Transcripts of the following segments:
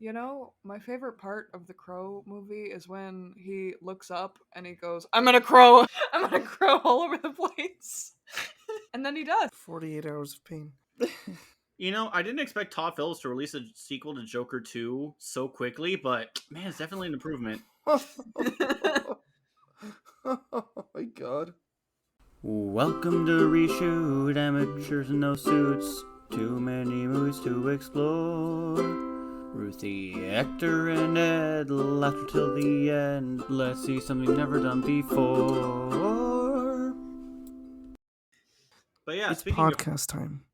You know, my favorite part of the Crow movie is when he looks up and he goes, "I'm gonna crow, I'm gonna crow all over the place," and then he does. 48 hours of pain. You know, I didn't expect Todd Phillips to release a sequel to Joker 2 so quickly, but man, it's definitely an improvement. Oh my god. Welcome to ReShoot, amateurs in no suits. Too many movies to explore. Ruthie, Hector, and Ed, laughter till the end. Let's see something never done before. But yeah, It's speaking podcast time.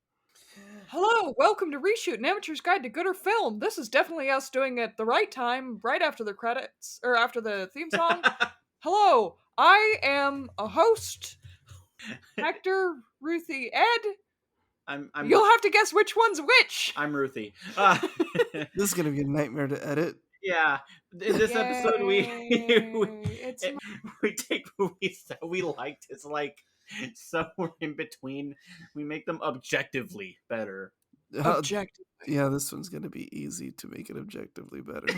Hello, welcome to Reshoot, an amateur's guide to gooder film. This is definitely us doing it the right time, right after the credits, or after the theme song. Hello, I am a host, Hector, Ruthie, Ed. I'm You'll have to guess which one's which. I'm Ruthie. This is gonna be a nightmare to edit. Yeah, in this episode It's we take movies that we liked. It's like somewhere in between. We make them objectively better. objective. Yeah, this one's gonna be easy to make it objectively better.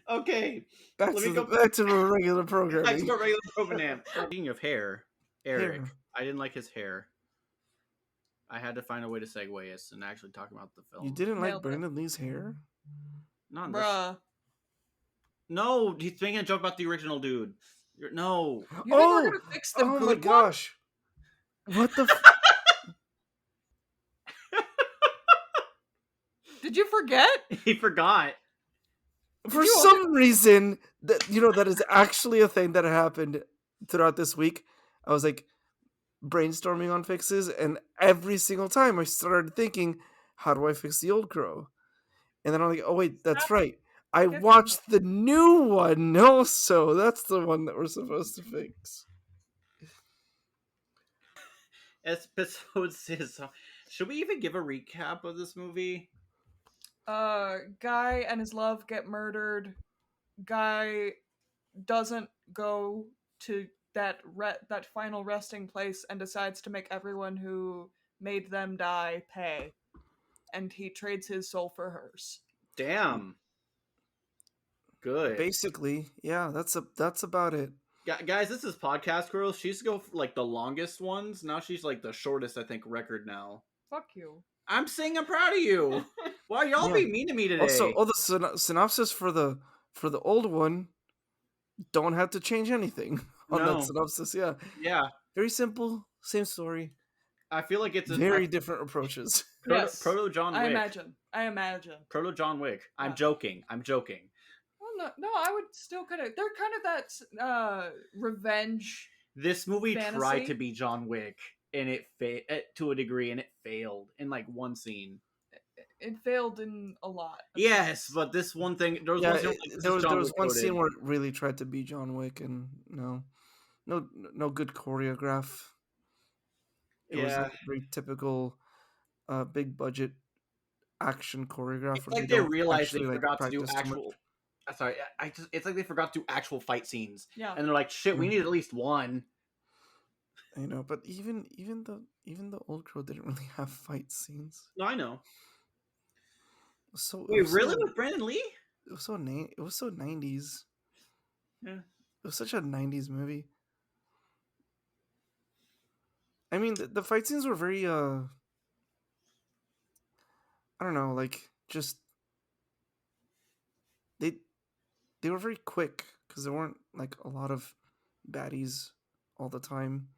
Okay, Back let to me the go back to the regular back programming. to our regular program. Speaking of hair, Eric, Hair. I didn't like his hair. I had to find a way to segue us and actually talk about the film. You didn't like Nailed it. Brandon Lee's hair? Not in this. Bruh. No, he's making a joke about the original dude. No. You think we're gonna fix the oh good my one? gosh. What the Did you forget? He forgot. For you- some reason that is actually a thing that happened throughout this week. I was like brainstorming on fixes, and every single time I started thinking, how do I fix the old Crow? And then I'm like, oh wait, that's right. I watched the new one also. That's the one that we're supposed to fix. Episode 6. Should we even give a recap of this movie? Guy and his love get murdered. Guy doesn't go to that final resting place and decides to make everyone who made them die pay. And he trades his soul for hers. Damn. Good. Basically, yeah, that's about it. Guys, this is Podcast Girl. She used to go for, like, the longest ones. Now she's like the shortest, I think, record now. Fuck you. I'm saying I'm proud of you. Why y'all Yeah. being mean to me today? Also, the synopsis for the old one don't have to change anything on No. that synopsis. Yeah, Yeah. very simple, same story, I feel like it's very different approaches. Yes. Proto John Wick. I imagine. Proto John Wick. I'm Yeah. joking. Well, no, I would still kind of. They're kind of that revenge. This movie Fantasy? tried to be John Wick, and it to a degree, and it failed in like one scene. It failed in a lot. Yes, but this one thing, there was one scene, like, this there is was John one Wick scene coded. where it really tried to be John Wick, and no good choreograph. It was Yeah. like very typical, big budget action choreograph. It's where like they don't realized they actually, forgot to do practice too much. actual. Sorry, it's like they forgot to do actual fight scenes, Yeah. and they're like, "Shit, we Mm. need at least one." But even the old Crow didn't really have fight scenes. No, I know. So Wait, really? With Brandon Lee? It was so 90s. Yeah. It was such a 90s movie. I mean, the fight scenes were very I don't know, like just they were very quick because there weren't like a lot of baddies all the time.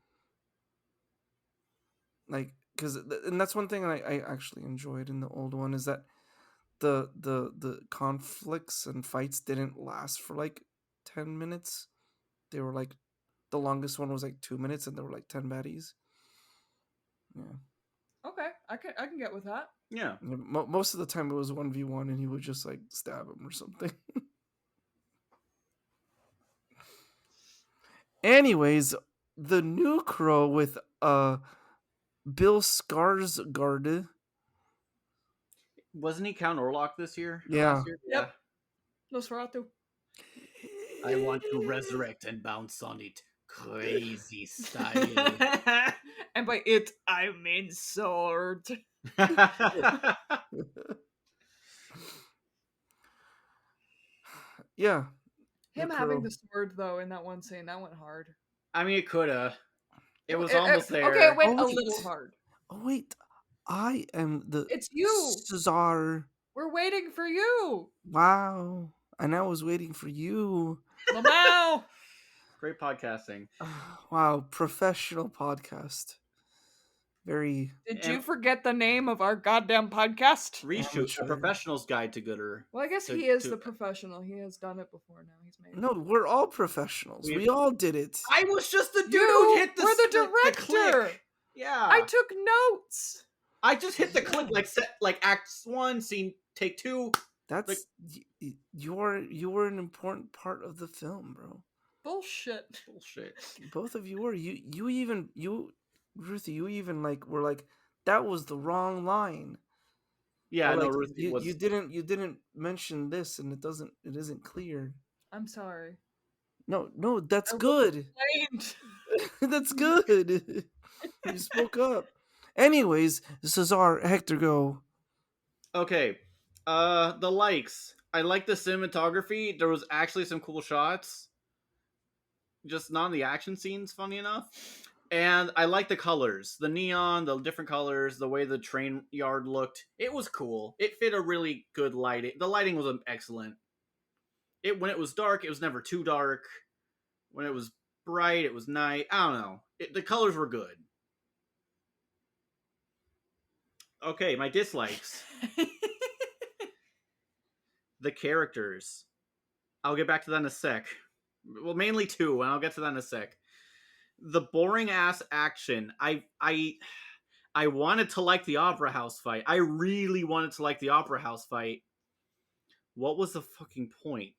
Like, and that's one thing I actually enjoyed in the old one is that the conflicts and fights didn't last for like 10 minutes. They were like, the longest one was like 2 minutes, and there were like 10 baddies. Yeah. Okay, I can get with that. Yeah. Most of the time it was 1v1, and he would just like stab him or something. Anyways, the new Crow with Bill Skarsgård. Wasn't he Count Orlok this year? Yeah. Last year? Yep. Nosferatu. I want to resurrect and bounce on it. Crazy style. And by it, I mean sword. Yeah. Him the having crow. the sword though in that one scene, that went hard. I mean, it coulda. It was It- almost there. Okay, it went Oh, a wait. little hard. Oh wait, I am the It's you. Cesar. We're waiting for you. Wow. And I was waiting for you. Lamau. Great podcasting. Wow, professional podcast. Very Did And you forget the name of our goddamn podcast? ReShoot, a amateur. professional's guide to gooder. Well, I guess To- he is to- the professional. He has done it before now. He's made it. No, we're all professionals. We- We all did it. I was just the dude You who hit the were the click. director. Yeah, I took notes. I just hit the click like Act 1, scene take 2. That's you're an important part of the film, bro. Bullshit. Bullshit. Both of you were. You Ruthie, you even like were like that was the wrong line. Yeah, Or, no, like, Ruthie was. you didn't mention this and it isn't clear. I'm sorry. No, that's I good. Blamed. That's good. You spoke up. Anyways, Cesar, Hector, go. Okay, the likes. I like the cinematography. There was actually some cool shots. Just not in the action scenes, funny enough. And I like the colors. The neon, the different colors, the way the train yard looked. It was cool. It fit a really good lighting. The lighting was excellent. When it was dark, it was never too dark. When it was bright, it was night. I don't know. The colors were good. Okay, my dislikes. The characters. I'll get back to that in a sec. Well, mainly 2, and I'll get to that in a sec. The boring ass action. I wanted to like the Opera House fight. I really wanted to like the Opera House fight. What was the fucking point?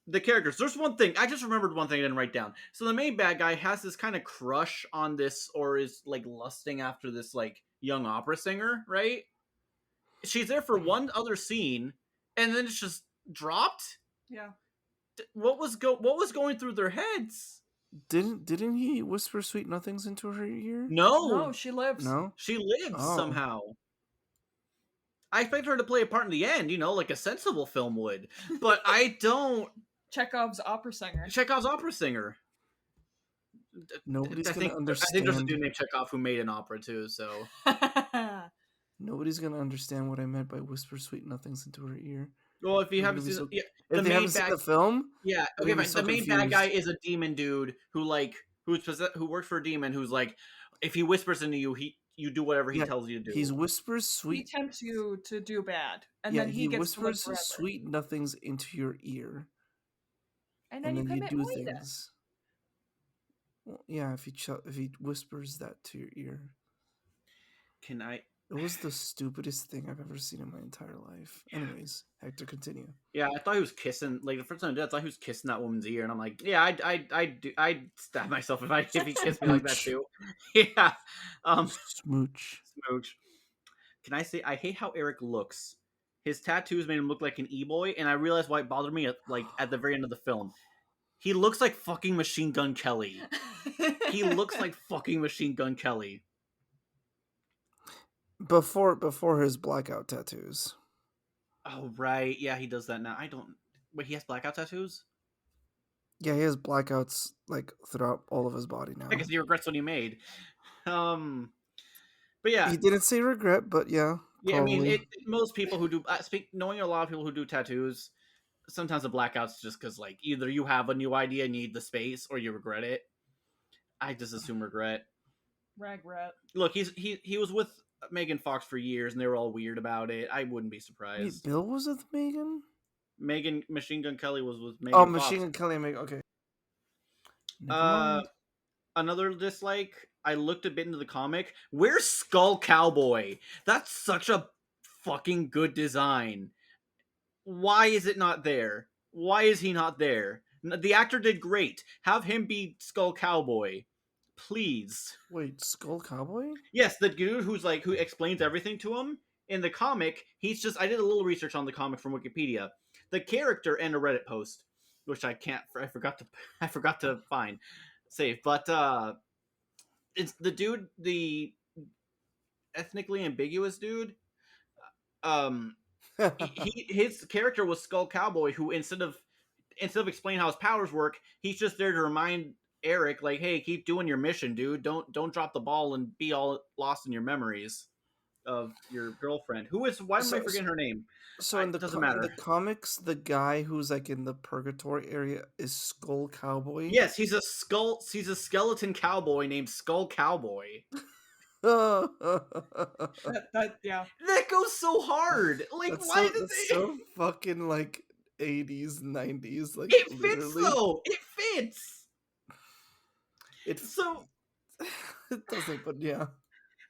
The characters. There's one thing. I just remembered one thing I didn't write down. So the main bad guy has this kind of crush on this, or is like lusting after this like young opera singer, right? She's there for one other scene, and then it's just dropped. Yeah. What was going through their heads? Didn't he whisper sweet nothings into her ear? No, she lives. No? She lives Oh. somehow. I expect her to play a part in the end, like a sensible film would. But I don't. Chekhov's opera singer. Chekhov's opera singer. Nobody's I gonna think understand. there's a dude named Chekhov who made an opera too. So Nobody's gonna understand what I meant by whisper sweet nothings into her ear. well, if you They're haven't gonna be seen, so- yeah, If they haven't seen the film, yeah, they're okay, gonna be fine. so The main bad guy confused. is a demon dude who works for a demon who's like, if he whispers into you, you do whatever he Yeah, tells you to do. he whispers He sweet. tempts you to do bad, and Yeah, then he he gets to live whispers forever. sweet nothings into your ear, And then you commit do moida. things. Well, yeah, if he whispers that to your ear, Can I? it was the stupidest thing I've ever seen in my entire life. Anyways, Hector, continue. Yeah, I thought he was kissing. Like the first time I did, I thought he was kissing that woman's ear, and I'm like, yeah, I'd stab myself if he kissed me like that Smooch. too. Yeah, Smooch. smooch. Can I say I hate how Eric looks? His tattoos made him look like an e-boy, and I realized why it bothered me at the very end of the film. He looks like fucking Machine Gun Kelly. He looks like fucking Machine Gun Kelly. Before his blackout tattoos. Oh right, yeah, he does that now. I don't. Wait, he has blackout tattoos? Yeah, he has blackouts like throughout all of his body now. Because he regrets what he made. But yeah, He didn't say regret, but yeah. yeah. I mean, probably. most people who do knowing a lot of people who do tattoos, sometimes the blackouts just because like either you have a new idea, need the space, or you regret it. I just assume regret. Regret. Look, he was with Megan Fox for years, and they were all weird about it. I wouldn't be Wait, surprised. Bill was with Megan? Machine Gun Kelly was with Megan Oh, Fox. Machine Gun Kelly and Megan. Okay. Never mind. Another dislike. I looked a bit into the comic. Where's Skull Cowboy? That's such a fucking good design. Why is it not there? Why is he not there? The actor did great. Have him be Skull Cowboy, please. Wait, Skull Cowboy? Yes, the dude who explains everything to him in the comic. He's just. I did a little research on the comic from Wikipedia. The character and a Reddit post, which I forgot to find, save. But it's the dude, the ethnically ambiguous dude. his character was Skull Cowboy, who instead of explaining how his powers work, he's just there to remind Eric, like, hey, keep doing your mission, dude. Don't drop the ball and be all lost in your memories of your girlfriend. Who is? Why am I So, forgetting her name? so in the Doesn't in the matter. comics, the guy who's like in the purgatory area is Skull Cowboy. Yes, he's a skeleton cowboy named Skull Cowboy. Yeah. That goes so hard. Like, why did that's they? so fucking like 80s, 90s, like It fits literally. though. It fits. It So it doesn't, but yeah.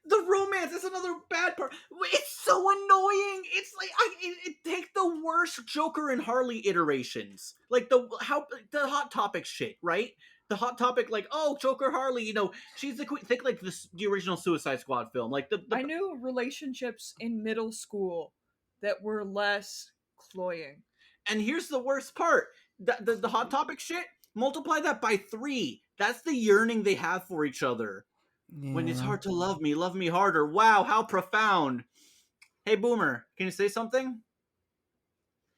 the romance is another bad part. It's so annoying. It's like it takes the worst Joker and Harley iterations, like the Hot Topic shit, right? The Hot Topic, like, oh, Joker Harley, she's the queen. Think like the original Suicide Squad film, like I knew relationships in middle school that were less cloying. And here's the worst part: the Hot Topic shit. Multiply that by 3. That's the yearning they have for each other. Yeah. When it's hard to love me harder. Wow, how profound. Hey, Boomer, can you say something?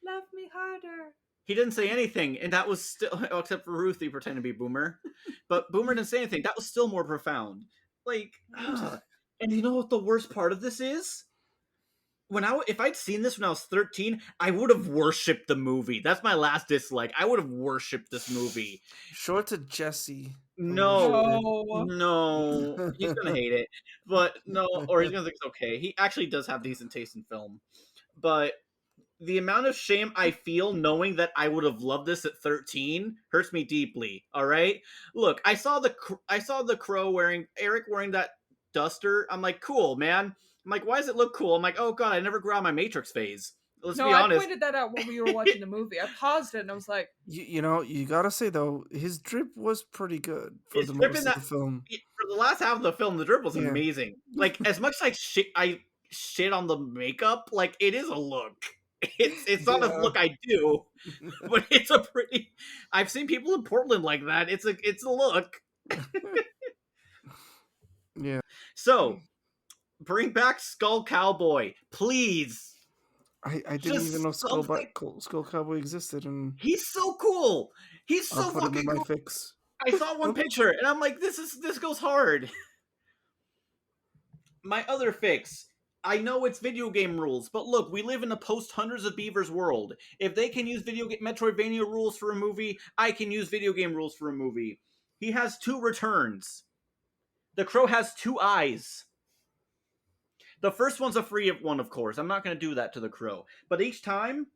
Love me harder. He didn't say anything, and that was still, except for Ruthie pretending to be Boomer. But Boomer didn't say anything. That was still more profound. Like, and you know what the worst part of this is? If I'd seen this when I was 13, I would have worshipped the movie. That's my last dislike. I would have worshipped this movie. Show it to Jesse. No, he's gonna hate it. But no, or he's gonna think it's okay. He actually does have decent taste in film. But the amount of shame I feel knowing that I would have loved this at 13 hurts me deeply. All right, look, I saw the Crow Eric wearing that duster. I'm like, cool, man. I'm like, why does it look cool? I'm like, oh god, I never grew out my Matrix phase. Let's be honest. I pointed that out when we were watching the movie. I paused it and I was like, you gotta say though, his drip was pretty good for the most of the film. For the last half of the film, the drip was amazing. Like, as much as I shit on the makeup, like, it is a look. It's not a look I do, but it's a pretty. I've seen people in Portland like that. It's a look. Yeah. So, bring back Skull Cowboy, please. I didn't even know Skull Cowboy existed, and he's so cool. He's so put fucking him in my cool. fix. I saw one picture, and I'm like, this goes hard. My other fix. I know it's video game rules, but look, we live in a post Hundreds of Beavers world. If they can use Metroidvania rules for a movie, I can use video game rules for a movie. He has 2 returns. The Crow has 2 eyes. The first one's a free one, of course. I'm not going to do that to the Crow. But each time,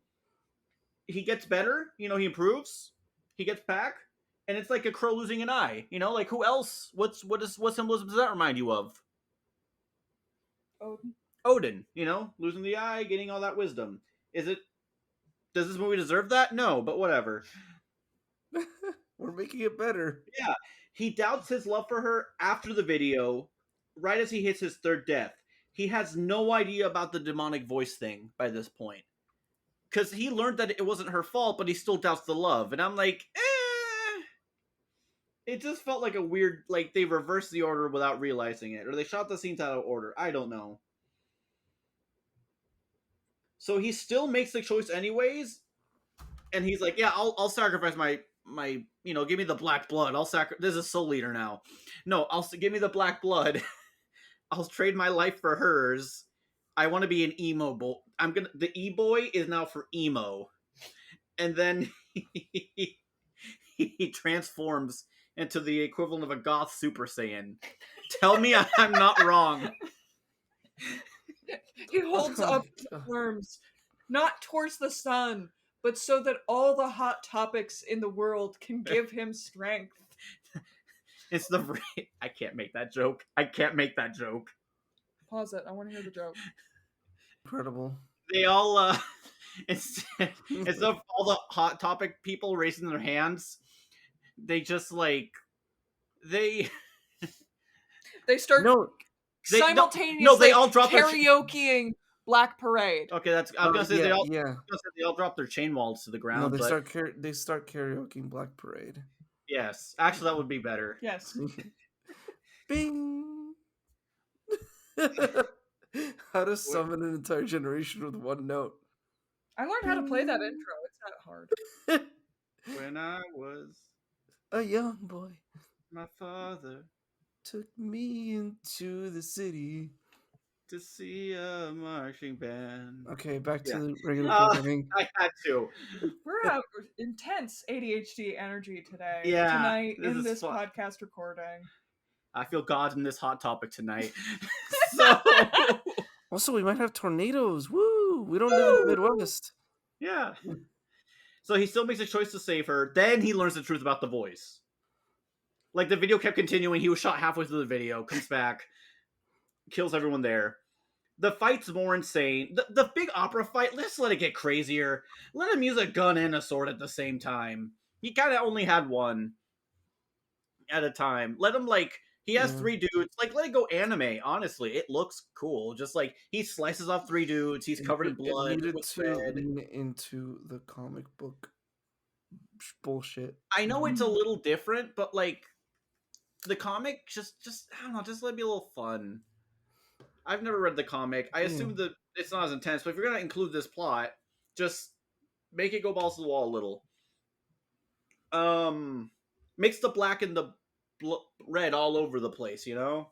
he gets better. He improves. He gets back. And it's like a crow losing an eye. Like, who else? What symbolism does that remind you of? Odin, losing the eye, getting all that wisdom. Does this movie deserve that? No, but whatever. We're making it better. Yeah. He doubts his love for her after the video, right as he hits his 3rd death. He has no idea about the demonic voice thing by this point. Because he learned that it wasn't her fault, but he still doubts the love. And I'm like, It just felt like a weird, like, they reversed the order without realizing it. Or they shot the scenes out of order. I don't know. So he still makes the choice anyways. And he's like, yeah, I'll sacrifice my give me the black blood. This is Soul Eater now. No, give me the black blood. I'll trade my life for hers. I want to be an emo boy. The E-boy is now for emo. And then he transforms into the equivalent of a goth Super Saiyan. Tell me I'm not wrong. He holds up arms, not towards the sun, but so that all the hot topics in the world can give him strength. It's I can't make that joke. Pause it. I want to hear the joke. Incredible. They all, instead of all the Hot Topic people raising their hands, they just they start simultaneously they all drop karaokeing Black Parade. Okay, that's I was gonna say they all drop their chain walls to the ground. No, they start karaokeing Black Parade. Yes, actually, that would be better. Yes. Bing. How to summon an entire generation with one note. I learned how to play that intro. It's not hard. When I was A young boy my father took me into the city. to see a marching band. Okay, back to Yeah. the regular programming. I had to. We're at intense ADHD energy today. Yeah, Tonight this in is this fun. podcast recording. I feel God in this hot topic tonight. So Also, we might have tornadoes. Woo! We don't live in the Midwest. yeah. So he still makes a choice to save her. Then he learns the truth about the voice. Like the video kept continuing. He was shot halfway through the video. Comes back, kills everyone there. The fight's more insane. The big opera fight. Let's let it get crazier. Let him use a gun and a sword at the same time. He kind of only had one at a time. Let him he has 3 dudes. Like let it go anime. Honestly, it looks cool. Just like he slices off 3 dudes. He's covered in blood. It needed with to red. lean into the comic book bullshit. I know it's a little different, but like the comic, just I don't know, just let it be a little fun. I've never read the comic. I assume that it's not as intense, but if you're gonna include this plot, just make it go balls to the wall a little. Mix the black and the red all over the place, you know.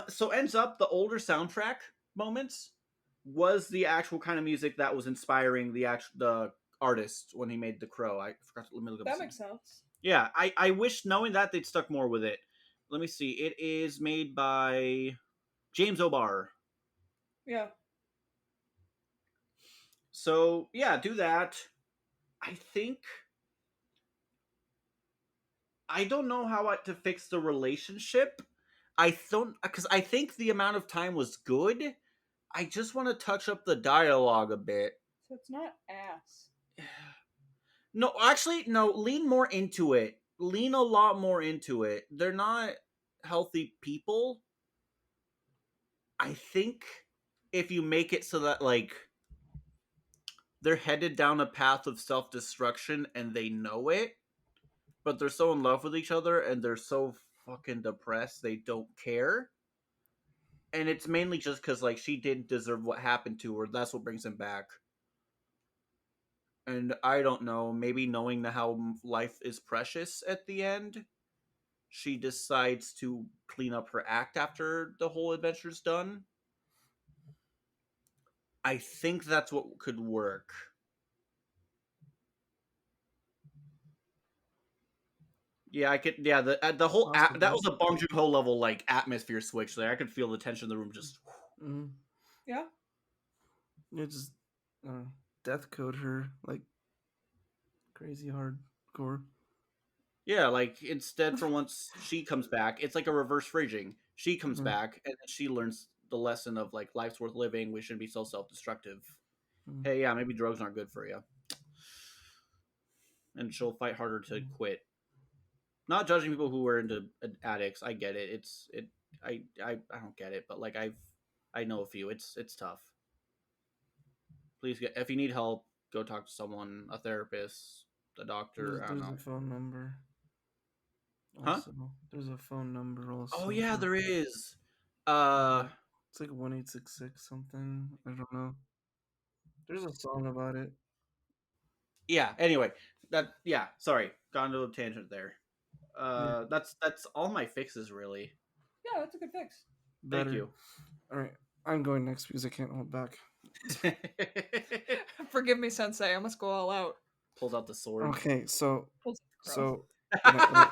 So ends up the older soundtrack moments was the actual kind of music that was inspiring the artist when he made The Crow. I forgot to let me look up. That makes sense. Yeah, I wish knowing that they'd stuck more with it. Let me see. It is made by James O'Barr. Yeah. So yeah, do that. I think I don't know how to fix the relationship. I don't because I think the amount of time was good. I just want to touch up the dialogue a bit. So it's not ass. No, actually, no. Lean more into it. Lean a lot more into it. They're not healthy people. I think if you make it so that they're headed down a path of self-destruction and they know it, but they're so in love with each other and they're so fucking depressed they don't care. And it's mainly just because she didn't deserve what happened to her. That's what brings him back. And I don't know, maybe knowing how life is precious at the end, she decides to clean up her act after the whole adventure's done. I think that's what could work. Yeah, I could. Yeah, the whole that was a Bong Joon-ho level atmosphere switch there. I could feel the tension in the room just. Yeah. You just death code her crazy hardcore. Yeah, instead for once she comes back, it's like a reverse fridging. She comes back and then she learns the lesson of life's worth living. We shouldn't be so self-destructive. Hey, yeah, maybe drugs aren't good for you. And she'll fight harder to quit. Not judging people who are into addicts. I get it. I don't get it, but I know a few. It's tough. Please if you need help, go talk to someone, a therapist, a doctor. I don't know. There's a phone number. Also. Huh? There's a phone number also. Oh yeah, there is. It's 1-866 something. I don't know. There's a song about it. Yeah. Anyway, sorry, got into a tangent there. That's all my fixes really. Yeah, that's a good fix. Better. Thank you. All right, I'm going next because I can't hold back. Forgive me, Sensei. I must go all out. Pulls out the sword. Okay, so Pulls out the crow.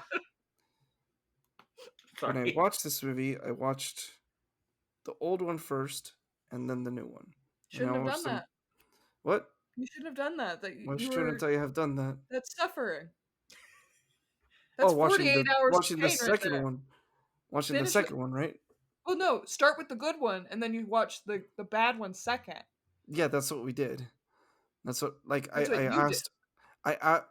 when I watched this movie, I watched the old one first and then the new one. Shouldn't have done that. What? You shouldn't have done that. Why shouldn't I have done that? That's suffering. That's 48 hours. Watching the second one. Watching the second one, right? Well, no. Start with the good one, and then you watch the bad one second. Yeah, that's what we did. That's what I asked.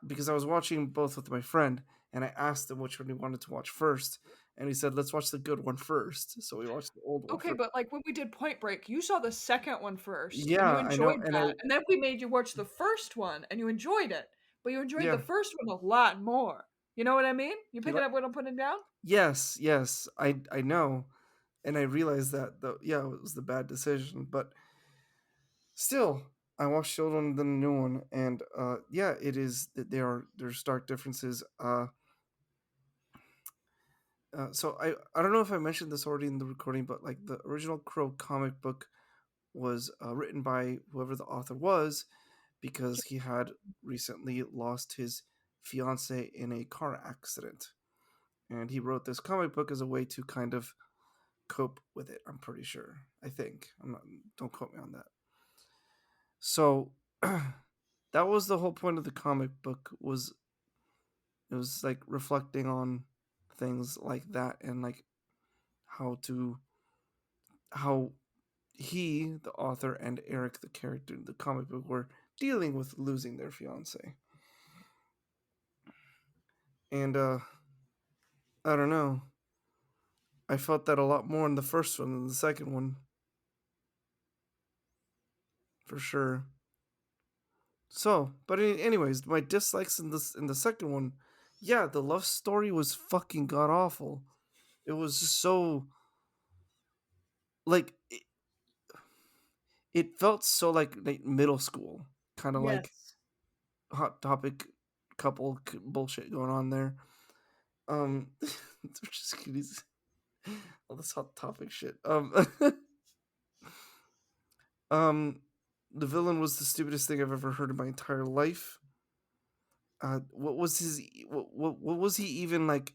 Because I was watching both with my friend, and I asked him which one he wanted to watch first, and he said, "Let's watch the good one first." So we watched the old one. Okay, but when we did Point Break, you saw the second one first. Yeah, and you enjoyed that, and then we made you watch the first one, and you enjoyed it, but you enjoyed the first one a lot more. You know what I mean? You picking up what I'm putting down? Yes, I know, and I realized that it was the bad decision, but still, I watched the old one and then the new one, and yeah, it is that there's stark differences. So I don't know if I mentioned this already in the recording, but like the original Crow comic book was written by whoever the author was, because he had recently lost his fiance in a car accident, and he wrote this comic book as a way to kind of cope with it. I'm pretty sure. I think. I'm not. Don't quote me on that. So that was the whole point of the comic book. Was it was like reflecting on things like that, and like how to how he, the author, and Eric, the character in the comic book, were dealing with losing their fiance. And I don't know. I felt that a lot more in the first one than the second one, for sure. So, but anyways, my dislikes in the second one, yeah, the love story was fucking god awful. It was just so like it felt so like middle school, kind of like Yes. hot topic couple bullshit going on there. They're just cuties. All this hot topic shit. Um, the villain was the stupidest thing I've ever heard in my entire life. What was his? What was he even like?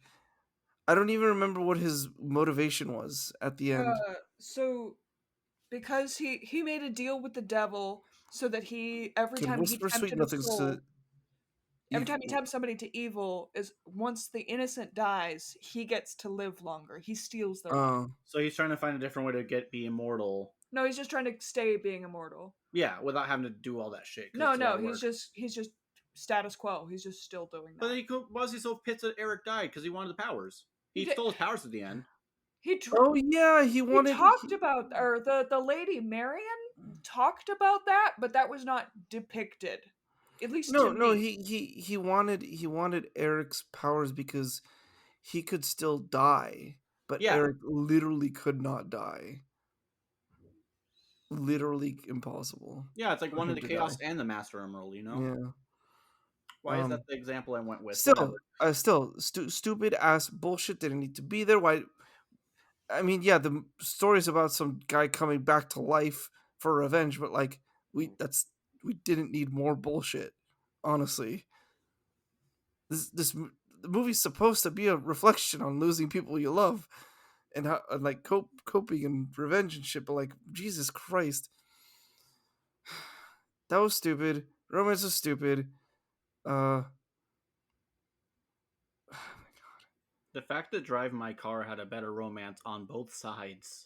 I don't even remember what his motivation was at the end. So because he made a deal with the devil so that he every Could time he whisper sweet tempted a nothings to soul, every time he evil. tempts somebody to evil, is once the innocent dies, he gets to live longer. He steals their life. Uh, So he's trying to find a different way to be immortal. No, he's just trying to stay being immortal. Yeah, without having to do all that shit. No, no, he's just status quo. He's just still doing that. But then why was he so pissed that Eric died? Because he wanted the powers. He He stole his powers at the end. oh yeah, he He wanted. talked about, or the lady Marion talked about that, but that was not depicted, at least to No, me. he wanted Eric's powers because he could still die, but Yeah. Eric literally could not die. Literally impossible. Yeah, it's like for one of him the to Chaos die. and the Master Emerald, you know? Yeah. Why is that the example I went with? Still, Whatever. stupid ass bullshit didn't need to be there. Why? I mean, yeah, the story's about some guy coming back to life for revenge, but like we didn't need more bullshit. Honestly, the movie's supposed to be a reflection on losing people you love and how and like coping and revenge and shit. But like Jesus Christ, that was stupid. Romance was stupid. The fact that Drive My Car had a better romance on both sides.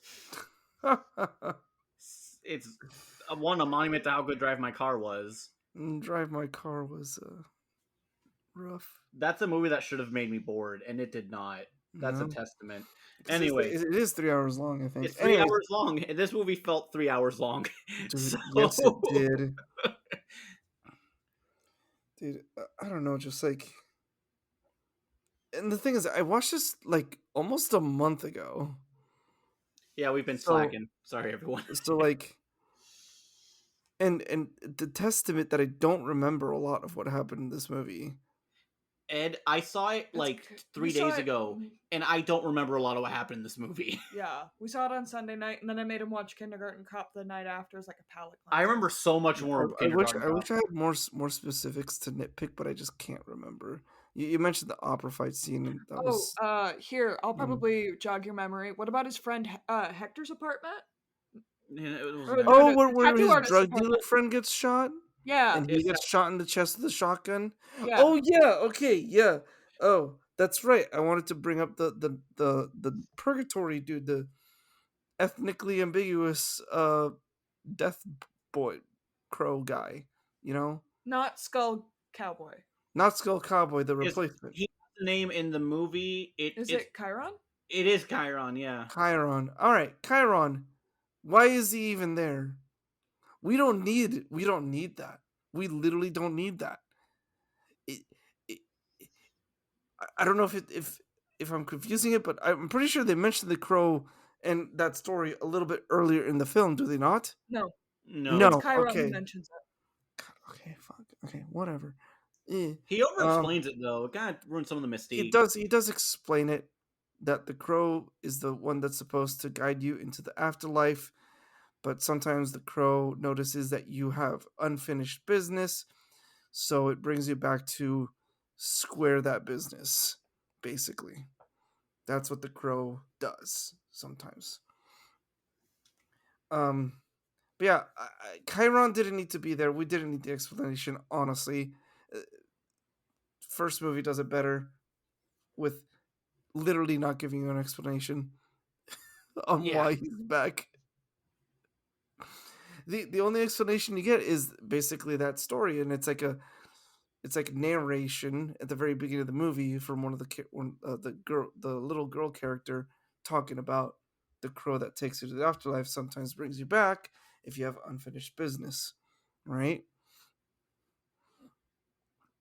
It's a monument to how good Drive My Car was. Drive My Car was rough. That's a movie that should have made me bored, and it did not. That's a No. testament. 'Cause Anyway, it is 3 hours long, I think. it's 3 Anyways, hours long, and this movie felt 3 hours long. dude, So, yes, it did. Dude, I don't know, just like. And the thing is, I watched this like almost a month ago. yeah, we've been So- slacking. Sorry, everyone. So like, and the testament that I don't remember a lot of what happened in this movie. Ed, I saw it It's like okay. 3 We saw days it- ago, and I don't remember a lot of what happened in this movie. Yeah, we saw it on Sunday night, and then I made him watch Kindergarten Cop the night after as like a palate cleanser. I remember so much more. Of I wish Kindergarten I wish Cop. I had more specifics to nitpick, but I just can't remember. You mentioned the opera fight scene, and that was Here, I'll probably jog your memory. What about his friend Hector's apartment? Yeah, it was- Oh, oh, no, where tattoo his artist drug apartment. dealer friend gets shot. Yeah, And he gets shot in the chest with a shotgun. yeah. Oh yeah, okay, yeah. Oh, that's right. I wanted to bring up the purgatory dude, the ethnically ambiguous death boy crow guy. You know, Not Skull Cowboy. not Skull Cowboy, the Is- replacement. He has the name in the movie. Is it Chiron? It is Chiron, yeah. Chiron. All right, Chiron. Why is he even there? We don't need that. We literally don't need that. It, it, I don't know if I'm confusing it, but I'm pretty sure they mentioned the crow and that story a little bit earlier in the film. Do they not? No, No. No. it's Chiron okay. who mentions it. Okay, fuck. Okay, whatever. Eh. He over explains it though. It kind of ruins some of the mystique. He does explain it that the crow is the one that's supposed to guide you into the afterlife, but sometimes the crow notices that you have unfinished business, so it brings you back to square that business, basically. That's what the crow does sometimes. But yeah, Chiron didn't need to be there. We didn't need the explanation, honestly. First movie does it better with literally not giving you an explanation on why he's back. The only explanation you get is basically that story, and it's like narration at the very beginning of the movie from one of the little girl character talking about the crow that takes you to the afterlife sometimes brings you back if you have unfinished business, right?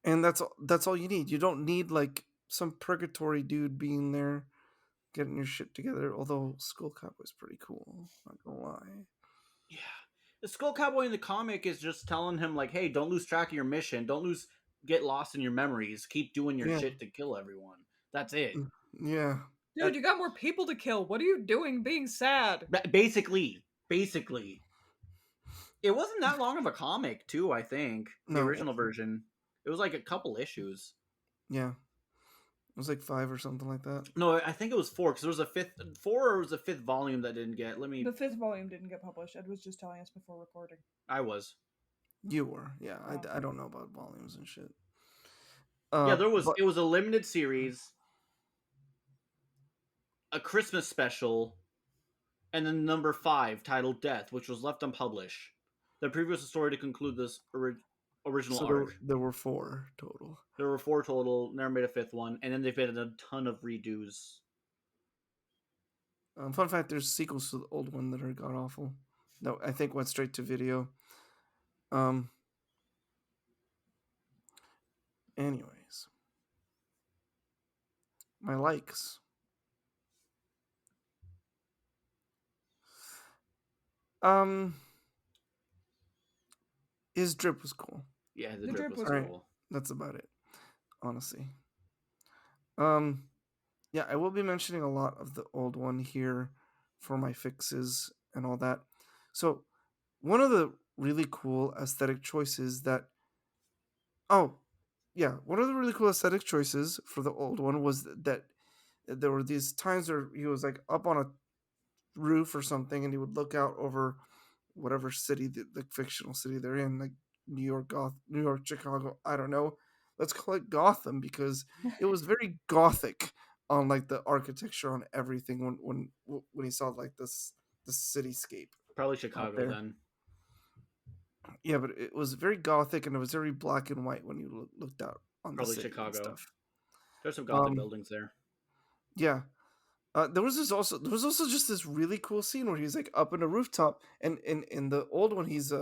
And that's all you need. You don't need like some purgatory dude being there getting your shit together. Although Skull Cop was pretty cool, not gonna lie. Yeah. The Skull Cowboy in the comic is just telling him like, "Hey, don't lose track of your mission. Don't get lost in your memories. Keep doing your Yeah. shit to kill everyone. That's it." Yeah. Dude, you got more people to kill. What are you doing being sad? Basically, it wasn't that long of a comic, too. I think the No. original version, it was like a couple issues. Yeah. It was like 5 or something like that. No, I think it was 4 because there was a fifth volume that didn't get. The 5th volume didn't get published. Ed was just telling us before recording. I was. You were, yeah. Oh. I don't know about volumes and shit. Yeah, there was. It was a limited series, a Christmas special, and then number 5 titled "Death," which was left unpublished. The previous story to conclude this original arc. There were 4 total. There were 4 total. Never made a 5th one, and then they've made a ton of redos. Fun fact: there's sequels to the old one that are god awful. No, I think went straight to video. Anyways, my likes. His drip was cool. Yeah, the drip was cool. Right. That's about it, honestly. Yeah, I will be mentioning a lot of the old one here for my fixes and all that. So, one of the really cool aesthetic choices one of the really cool aesthetic choices for the old one was that there were these times where he was like up on a roof or something and he would look out over whatever city, the fictional city they're in, like New York, Chicago, I don't know. Let's call it Gotham because it was very gothic on like the architecture on everything when he saw like the cityscape. Probably Chicago then. Yeah, but it was very gothic and it was very black and white when you looked out on Probably the city Chicago. and stuff. There's some gothic buildings there. Yeah. There was also just this really cool scene where he's like up in a rooftop, and in the old one he's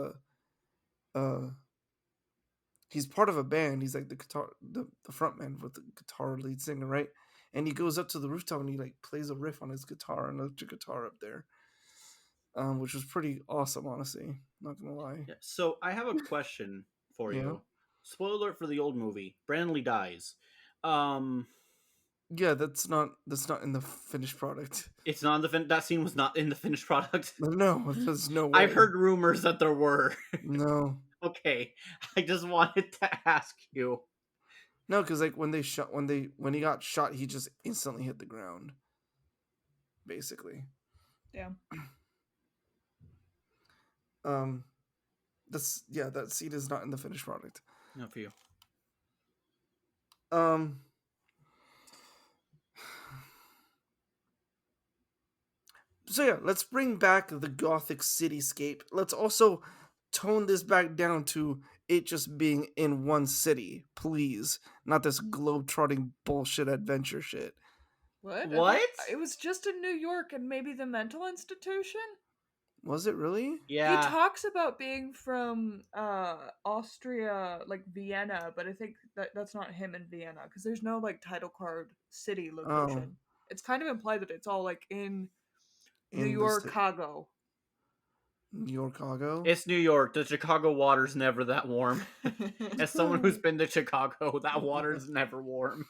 part of a band. He's like the front man with the guitar lead singer, right? And he goes up to the rooftop and he like plays a riff on his guitar, an electric guitar up there, which was pretty awesome, honestly. Not gonna lie. Yeah, so I have a question for you. Spoiler alert for the old movie: Brandon Lee dies. Yeah, that's not in the finished product. It's not in the that scene was not in the finished product. No, there's no way. I've heard rumors that there were. No. Okay, I just wanted to ask you. No, because like when he got shot, he just instantly hit the ground. Basically. Yeah. That scene is not in the finished product. Not for you. So yeah, let's bring back the gothic cityscape. Let's also tone this back down to it just being in one city, please. Not this globe-trotting bullshit adventure shit. What? It was just in New York and maybe the mental institution? Was it really? Yeah. He talks about being from Austria, like Vienna, but I think that's not him in Vienna because there's no like title card city location. It's kind of implied that it's all like in New York, Chicago. New Yorkago. It's New York. The Chicago water's never that warm. As someone who's been to Chicago, that water's never warm.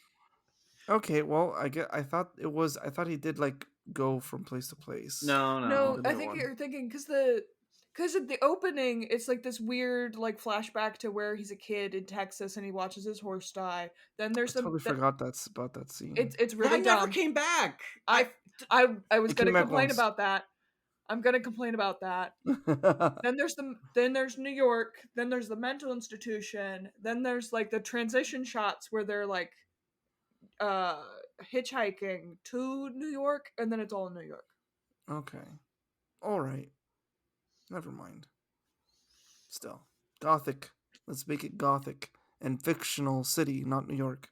Okay, well, I thought it was. I thought he did like go from place to place. No. No, The I new think one. you're thinking because at the opening, it's like this weird like flashback to where he's a kid in Texas and he watches his horse die. Then I there's totally forgot that's about that scene. it's really That never dumb. came back. I was It gonna came back complain once. about that. I'm gonna complain about that. Then there's New York. Then there's the mental institution. Then there's like the transition shots where they're like hitchhiking to New York, and then it's all in New York. Okay. All right. Never mind. Still, Gothic. Let's make it Gothic and fictional city, not New York.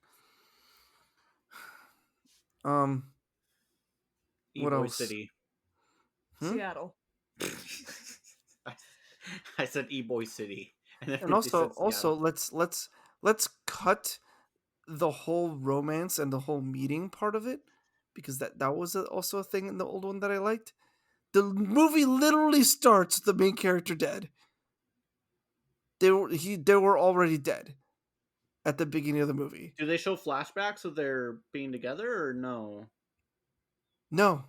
What E-Boy else? City. Seattle. I said E-Boy City. And everybody said also Seattle. let's cut the whole romance and the whole meeting part of it, because that was also a thing in the old one that I liked. The movie literally starts with the main character dead. They were already dead at the beginning of the movie. Do they show flashbacks of their being together or no? No,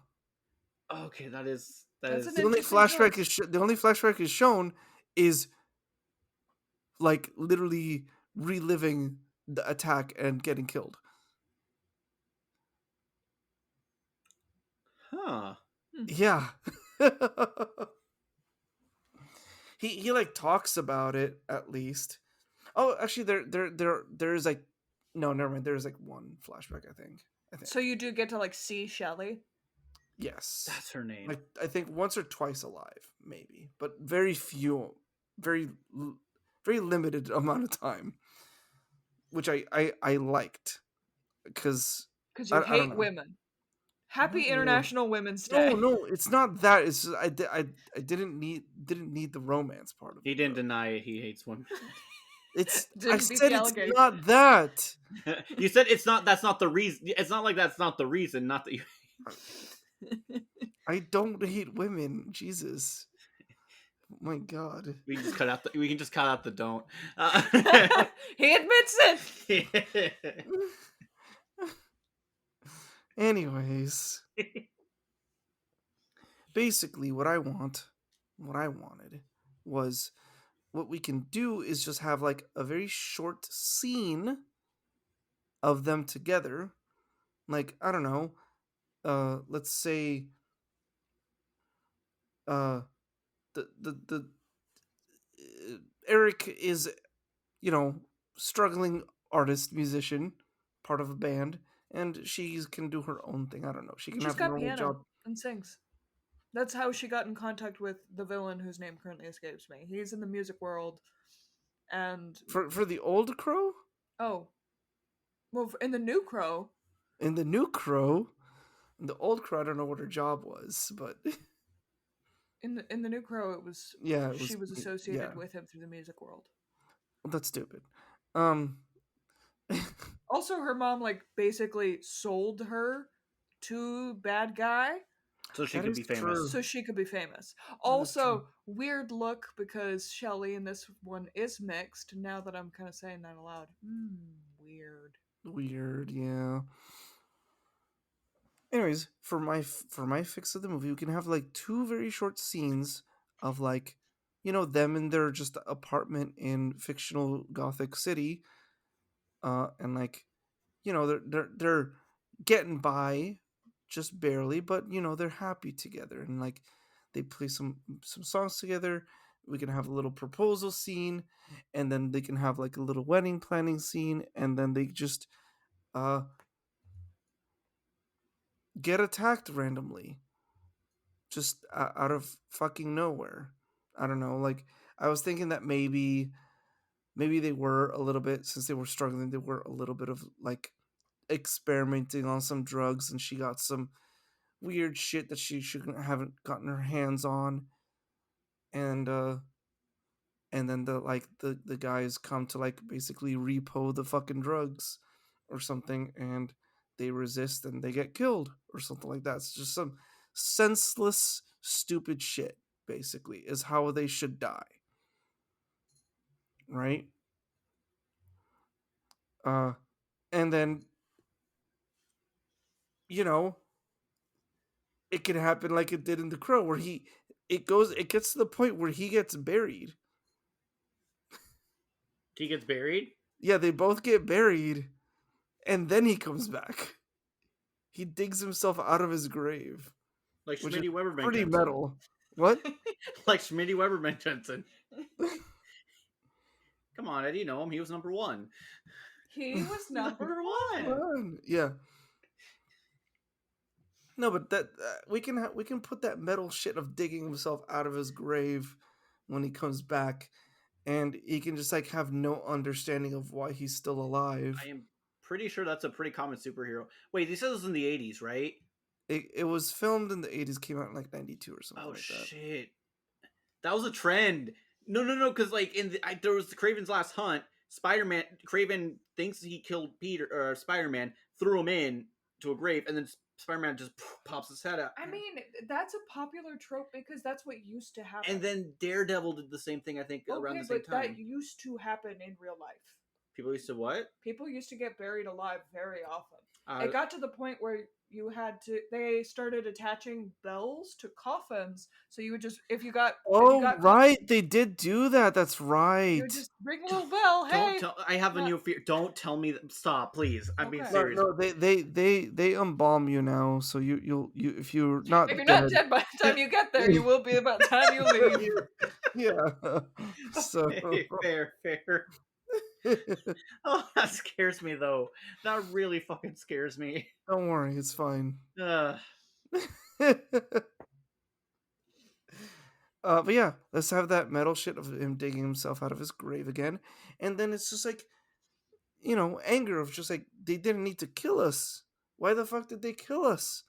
Okay, that is That's an the only interesting flashback choice. the only flashback is shown is like literally reliving the attack and getting killed. Huh. Yeah. he like talks about it at least. Oh, actually there's like no, never mind. There's like one flashback, I think. So you do get to like see Shelley. Yes. That's her name. Like I think once or twice alive, maybe, but very few, very limited amount of time, which I liked because Because I you don't hate know. women. Happy No. International Women's Day. No, it's not that. It's just, I didn't need the romance part of it. He didn't though. deny it. He hates women. It's I Didn't beat said the it's allegation. not that. You said it's not. That's not the reason. It's not like that's not the reason. Not that you. I don't hate women. Jesus. Oh my God. We can just cut out. We can just cut out the don't. He admits it. Anyways, basically what I wanted was, what we can do is just have like a very short scene of them together. Like, I don't know, let's say the Eric is, struggling artist, musician, part of a band, and she can do her own thing. I don't know. She can She's have a got normal piano job. and sings. That's how she got in contact with the villain whose name currently escapes me. He's in the music world, and For the old Crow? oh, well, in the new Crow, In the new Crow, in the old Crow, I don't know what her job was, but in the new Crow, it was yeah, she was associated yeah. with him through the music world. Well, that's stupid. Um, Also, her mom like basically sold her to bad guy So she That could is be famous. true. so she could be famous. That is Also, true. weird look because Shelley in this one is mixed. Now that I'm kind of saying that aloud, weird. Weird, yeah. Anyways, for my fix of the movie, we can have like two very short scenes of like, them in their just apartment in fictional Gothic city, and like, they're getting by just barely, but they're happy together, and like they play some songs together. We can have a little proposal scene, and then they can have like a little wedding planning scene, and then they just uh get attacked randomly, just out of fucking nowhere. I don't know. Like, I was thinking that maybe they were a little bit, since they were struggling, they were a little bit of like experimenting on some drugs, and she got some weird shit that she shouldn't haven't gotten her hands on, and then the guys come to like basically repo the fucking drugs or something, and they resist and they get killed or something like that. It's just some senseless stupid shit. basically, is how they should die. Right? And then, you know, it can happen like it did in The Crow, where it gets to the point where he gets buried. He gets buried? Yeah, they both get buried, and then he comes back. He digs himself out of his grave, Like which is Schmitty Weberman pretty Jensen. metal. What? Like Schmitty Weberman Jensen. Come on, Eddie, you know him. He was number one. He was number one. Yeah. No, but that we can put that metal shit of digging himself out of his grave when he comes back, and he can just like have no understanding of why he's still alive. I am pretty sure that's a pretty common superhero. Wait, he says this in the 80s, right? It was filmed in the 80s, came out in like 92 or something like that. Oh shit, that was a trend. No, because like there was the Craven's Last Hunt. Spider-Man, Craven thinks he killed Peter or Spider-Man, threw him in to a grave, and then Spider-Man just pops his head out. I mean, that's a popular trope because that's what used to happen. And then Daredevil did the same thing, I think, around the same time. But that used to happen in real life. People used to what? People used to get buried alive very often. It got to the point where they started attaching bells to coffins, so you would just, if you got right, they did do that. That's right. You would just ring a little bell. Hey, I have a new fear. Don't tell me that. Stop, please. I'm being serious. No, they embalm you now, so you if you're not dead by the time you get there, you will be by the time you leave. Yeah. So fair. Oh, that scares me though. That really fucking scares me. Don't worry, it's fine. But yeah, let's have that metal shit of him digging himself out of his grave again, and then it's just like, anger of just like, they didn't need to kill us. Why the fuck did they kill us?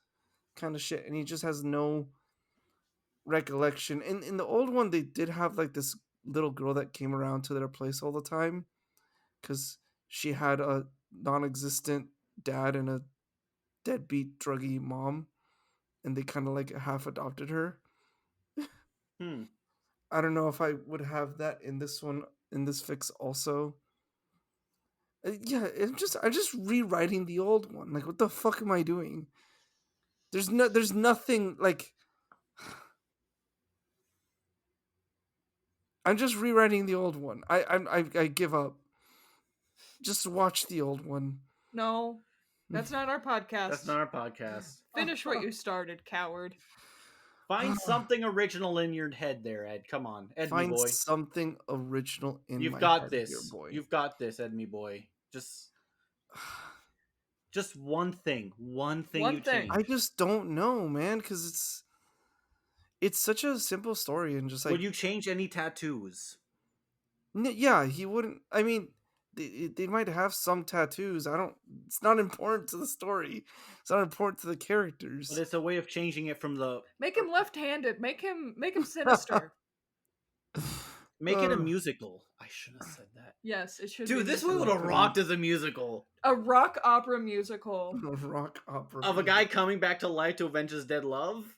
Kind of shit, and he just has no recollection. In the old one, they did have like this little girl that came around to their place all the time, because she had a non-existent dad and a deadbeat druggy mom, and they kind of like half adopted her. I don't know if I would have that in this one, in this fix also. Yeah, I'm just rewriting the old one. Like, what the fuck am I doing? There's nothing like. I'm just rewriting the old one. I give up. Just watch the old one. No, that's not our podcast. That's not our podcast. Finish what you started, coward. Find something original in your head there, Ed. Come on, Ed Find me boy. Something original in You've my got head this. Here, boy. You've got this, Ed me boy. Just one thing. One thing. Change. I just don't know, man, because it's such a simple story, and just like. Would you change any tattoos? Yeah, he wouldn't. I mean, they might have some tattoos. It's not important to the story. It's not important to the characters. But it's a way of changing it from the. Make him left-handed. Make him sinister. Make it a musical. I should have said that. Yes, it should. Dude, this one would have rocked as a musical. A rock opera musical. A rock opera of a guy coming back to life to avenge his dead love.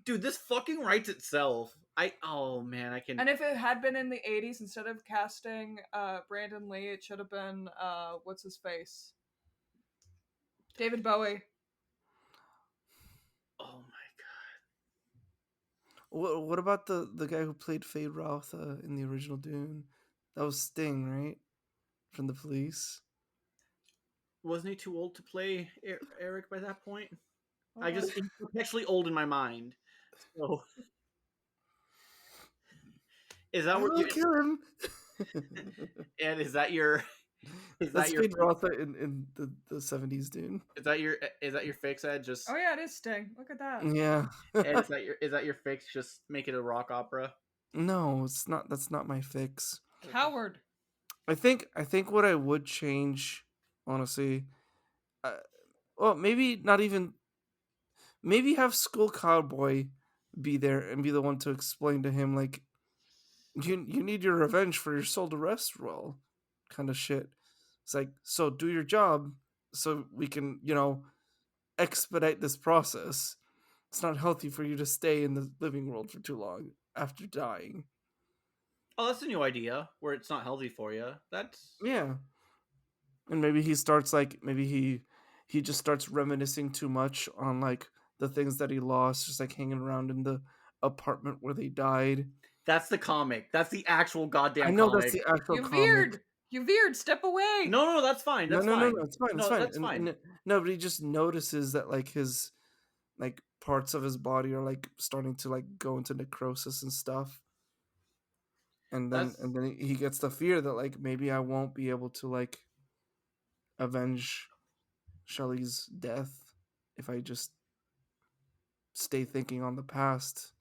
Dude, this fucking writes itself. Oh man, I can. And if it had been in the 80s, instead of casting Brandon Lee, it should have been what's his face? David Bowie. Oh my god. What about the guy who played Fade Rauth in the original Dune? That was Sting, right? From The Police. Wasn't he too old to play Eric by that point? He's perpetually old in my mind. So is that what you kill him? And is that your Fade Rauth in the 70s, dude? Is that your fix, Ed? Just oh yeah, it is Sting. Look at that. Yeah. Ed, is that your fix? Just make it a rock opera? No, it's not. That's not my fix. Coward. I think what I would change, honestly, well, maybe not even. Maybe have Skull Cowboy be there and be the one to explain to him, like, you need your revenge for your soul to rest well, kind of shit. It's like, so do your job so we can, expedite this process. it's not healthy for you to stay in the living world for too long after dying. Oh, that's a new idea where it's not healthy for you. That's Yeah. And maybe he starts like maybe he just starts reminiscing too much on like the things that he lost, just like hanging around in the apartment where they died. that's the comic. That's the actual I goddamn know that's comic. the actual You comic. veered. You veered. Step away. No, that's fine. No, That's no, no, fine. no, it's fine, it's No, fine. that's fine. And no, but he just notices that like his like parts of his body are like starting to like go into necrosis and stuff. That's And then he gets the fear that like maybe I won't be able to like avenge Shelley's death if I just stay thinking on the past,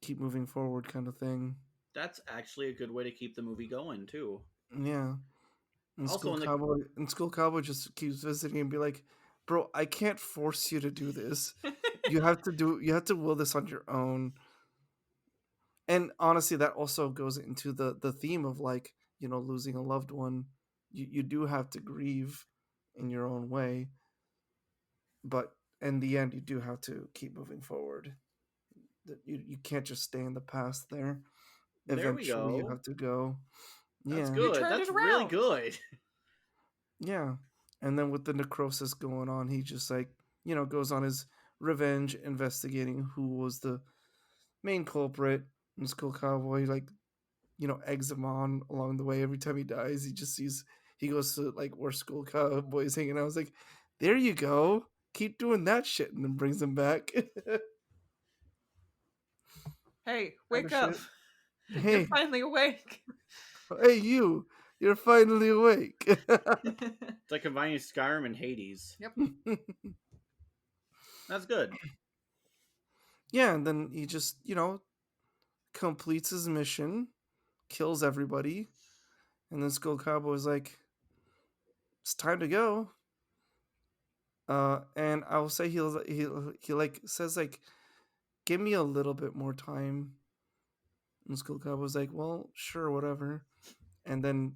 keep moving forward kind of thing. that's actually a good way to keep the movie going too. Yeah. Also, in the And School Cowboy just keeps visiting and be like, "Bro, I can't force you to do this. You have to will this on your own." And honestly, that also goes into the theme of like, you know, losing a loved one. You do have to grieve in your own way, but in the end you do have to keep moving forward. You can't just stay in the past there. there we Eventually you go. have to go. That's Yeah. You good. turned it That's really around. good. Yeah. And then with the necrosis going on, he just like, you know, goes on his revenge investigating who was the main culprit. And Skull Cowboy, like, you know, eggs him on along the way. Every time he dies, he goes to like where Skull Cowboy's hanging out. I was like, there you go. Keep doing that shit. And then brings him back. Hey, Kind wake of up. shit. You're Hey, finally awake. hey, you're finally awake. It's like combining Skyrim and Hades. Yep. That's good. Yeah, and then he just, you know, completes his mission, kills everybody, and then Skull Cowboy's like, "It's time to go." And I will say he like says like, "Give me a little bit more time." And Skull Cowboy's like, "Well, sure, whatever." And then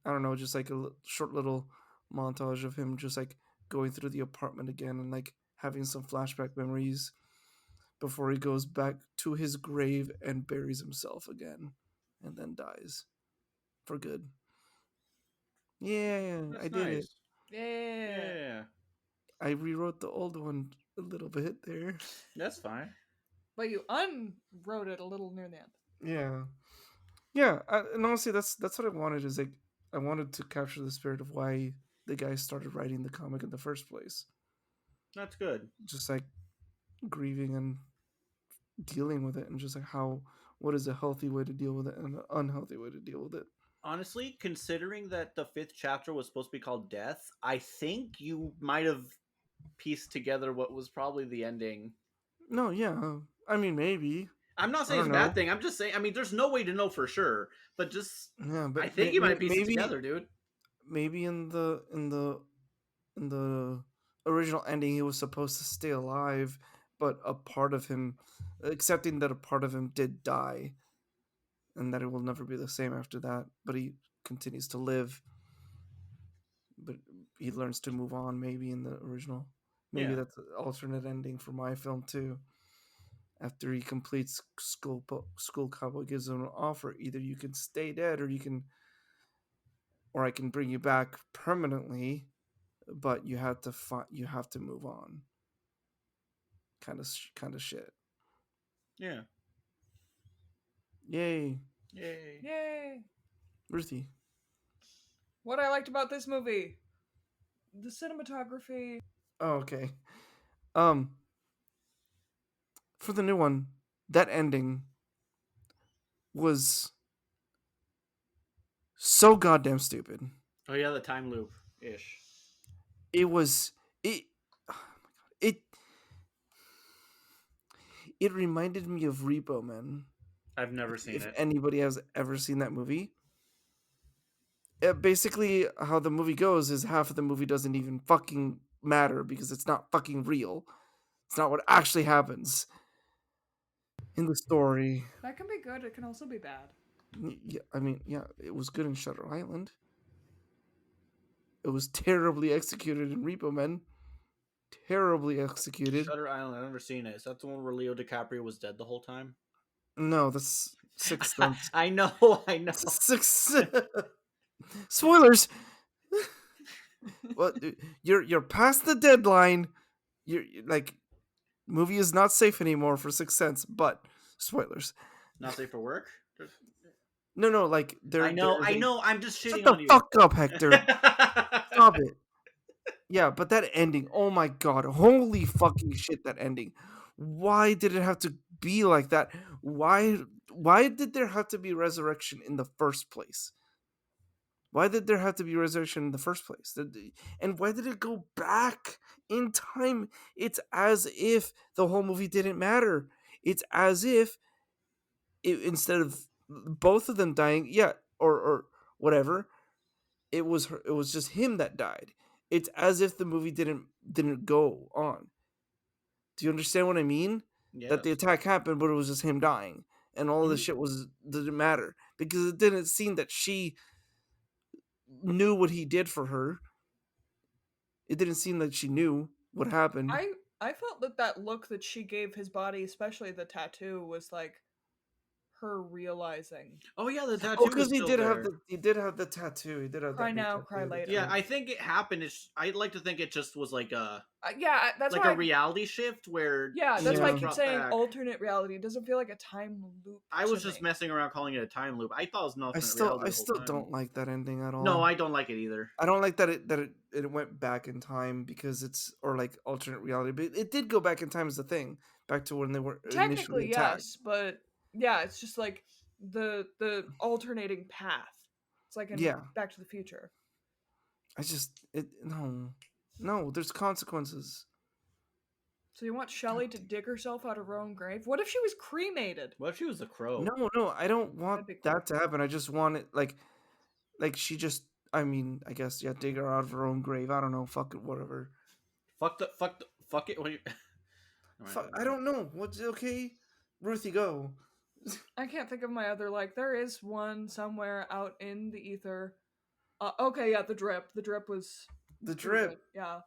I don't know, just like a short little montage of him just like going through the apartment again and like having some flashback memories before he goes back to his grave and buries himself again and then dies for good. Yeah, I That's did it. nice. Yeah. Yeah, I rewrote the old one a little bit there. that's fine. But you unwrote it a little near the end. Yeah, yeah, and honestly, that's what I wanted. Is like I wanted to capture the spirit of why the guy started writing the comic in the first place. That's good. Just like grieving and dealing with it, and just like how what is a healthy way to deal with it and an unhealthy way to deal with it. Honestly, considering that the fifth chapter was supposed to be called Death, I think you might have pieced together what was probably the ending. No, yeah, I mean maybe I'm not I saying it's don't a bad know. thing. I'm just saying, I mean, there's no way to know for sure, but just, Yeah, I but think you might piece it together, dude. maybe in the original ending he was supposed to stay alive, but a part of him, accepting that a part of him did die, and that it will never be the same after that. But he continues to live, but he learns to move on. Maybe in the original, maybe Yeah. that's an alternate ending for my film too. After he completes School Cowboy gives him an offer: either you can stay dead, or I can bring you back permanently, but you have to move on. Kind of shit. Yeah. Yay, Yay. Yay. Ruthie. What I liked about this movie, the cinematography. Oh, okay. Um, for the new one, that ending was so goddamn stupid. Oh yeah, the time loop ish. It was it. Oh my god! It reminded me of Repo Man. I've never seen If it. anybody has ever seen that movie, basically how the movie goes is half of the movie doesn't even fucking matter because it's not fucking real. It's not what actually happens in the story. That can be good. It can also be bad. Yeah, I mean, yeah, it was good in Shutter Island. It was terribly executed in Repo Man. terribly executed. Shutter Island. I've never seen it. Is that the one where Leo DiCaprio was dead the whole time? No, that's Sixth Sense. I know. Six spoilers. Well, you're past the deadline. You're like, movie is not safe anymore for Sixth Sense, but spoilers. Not safe for work. No, like I know. I'm just Shut shitting the on you. fuck up, Hector. Stop it. Yeah, but that ending, oh my god, holy fucking shit, that ending. Why did it have to be like that? Why did there have to be resurrection in the first place? Why did there have to be resurrection in the first place? And why did it go back in time? It's as if the whole movie didn't matter. It's as if instead of both of them dying, yeah, or whatever, it was just him that died. It's as if the movie didn't go on. Do you understand what I mean? That the Yes. attack happened, but it was just him dying, and all of the Mhm. shit didn't matter because it didn't seem that she knew what he did for her. It didn't seem like she knew what happened. I felt that look that she gave his body, especially the tattoo, was like her realizing. Oh yeah, the Oh, tattoo because is still there. he did have the tattoo. He did have Cry that big now, tattoo. cry later. Yeah, I think it happened. I'd like to think it just was like a Yeah, that's like why a reality shift where yeah, she that's why I was keep brought saying back. alternate reality. It doesn't feel like a time loop. I was to just me. messing around calling it a time loop. I thought it was an I alternate still reality I the whole still time. don't like that ending at all. No, I don't like it either. I don't like that it went back in time because it's or like alternate reality, but it did go back in time as the thing, back to when they were initially Technically, attacked. yes, but yeah, it's just like the alternating path. It's like in Yeah, Back to the Future. no, there's consequences. So you want Shelley to dig herself out of her own grave? What if she was cremated? What if she was a crow? No, I don't want That'd be cool. that to happen. I just want it like she just. I mean, I guess yeah, dig her out of her own grave. I don't know, fuck it, whatever. Fuck it. When you... I don't know. What's okay? Ruthie, go. I can't think of my other like. There is one somewhere out in the ether. Okay, yeah, the drip. The drip was The pretty drip. good, yeah.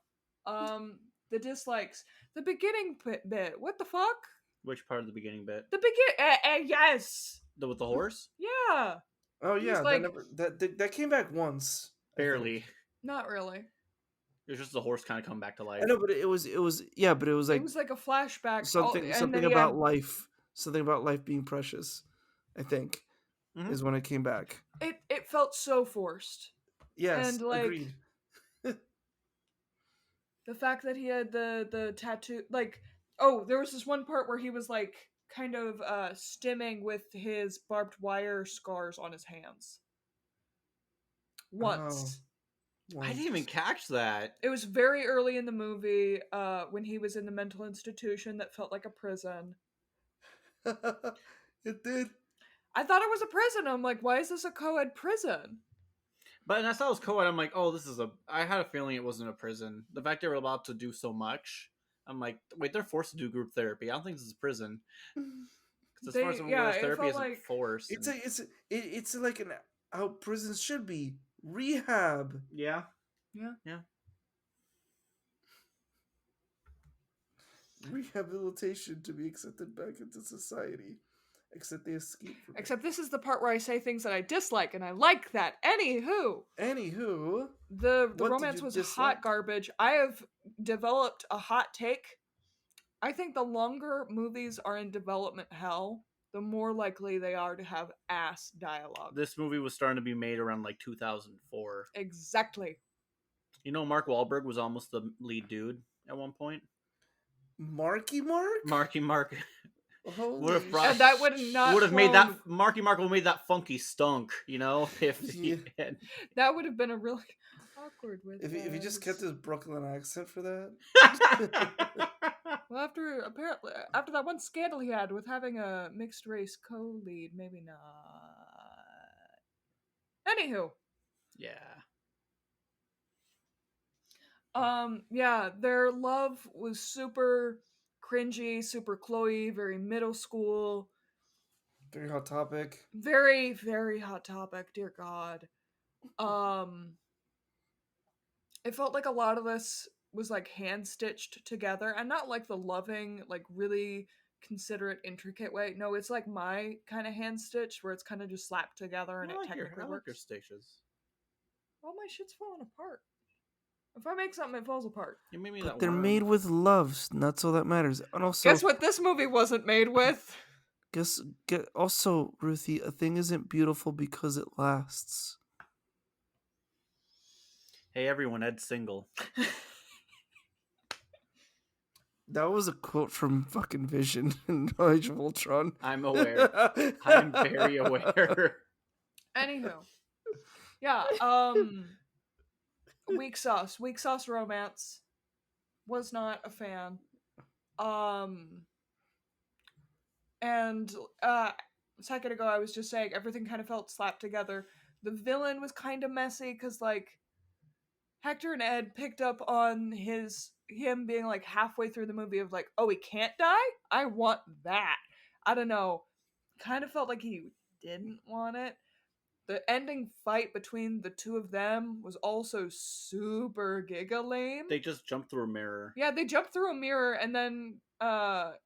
The dislikes. The beginning bit. What the fuck? Which part of the beginning bit? The begin. Yes. With the horse? Yeah. Oh He's yeah, like- that came back once. I think. Barely. Not really. It was just the horse kind of come back to life. I know, but it was yeah, but it was like It was like a flashback. something and then he about had- life, something about life being precious. I think Mhm. is when it came back. It felt so forced. Yes, And, like, agreed. The fact that he had the tattoo, like, oh, there was this one part where he was like kind of stimming with his barbed wire scars on his hands. Once. I didn't even catch that. It was very early in the movie when he was in the mental institution that felt like a prison. It did. I thought it was a prison. I'm like, why is this a co-ed prison? But and I saw it was co-ed. I'm like, oh, this is a. I had a feeling it wasn't a prison. The fact they were allowed to do so much, I'm like, wait, they're forced to do group therapy. I don't think this is prison. Because as far as I'm aware, therapy isn't like forced. It's like how prisons should be. Rehab. Yeah. Rehabilitation to be accepted back into society. Except they escape from Except this is the part where I say things that I dislike, and I like that. Anywho, Anywho, the what did romance you was dislike? hot garbage. I have developed a hot take. I think the longer movies are in development hell, the more likely they are to have ass dialogue. This movie was starting to be made around like 2004. Exactly. You know, Mark Wahlberg was almost the lead dude at one point. Marky Mark? Marky Mark Holy would have brought. And that would not would have made flown- that Marky Mark would have made that funky stunk, you know, if he Yeah. had. That would have been a really awkward with If he just kept his Brooklyn accent for that. Well, after that one scandal he had with having a mixed race co-lead, maybe not. Anywho, Yeah. yeah, their love was super cringy, super Chloe, very middle school, Very hot topic. very, very hot topic, dear God. It felt like a lot of this was like hand stitched together, and not like the loving, like really considerate, intricate way. No, it's like my kind of hand stitch where it's kind of just slapped together and it technically I like your works. stitches. Well, my shit's falling apart. If I make something, it falls apart. You made me But that they're worm. made with love. That's all that matters. And also, Guess what this movie wasn't made with? Also, Ruthie, a thing isn't beautiful because it lasts. Hey everyone, Ed's single. That was a quote from fucking Vision in Age of Ultron. I'm aware. I'm very aware. Anywho, yeah. Weak sauce romance. Was not a fan. And a second ago I was just saying everything kind of felt slapped together. The villain was kind of messy because like Hector and Ed picked up on him being like halfway through the movie of like, oh, he can't die? I want that. I don't know. Kind of felt like he didn't want it. The ending fight between the two of them was also super giga lame. They just jumped through a mirror. Yeah, they jump through a mirror and then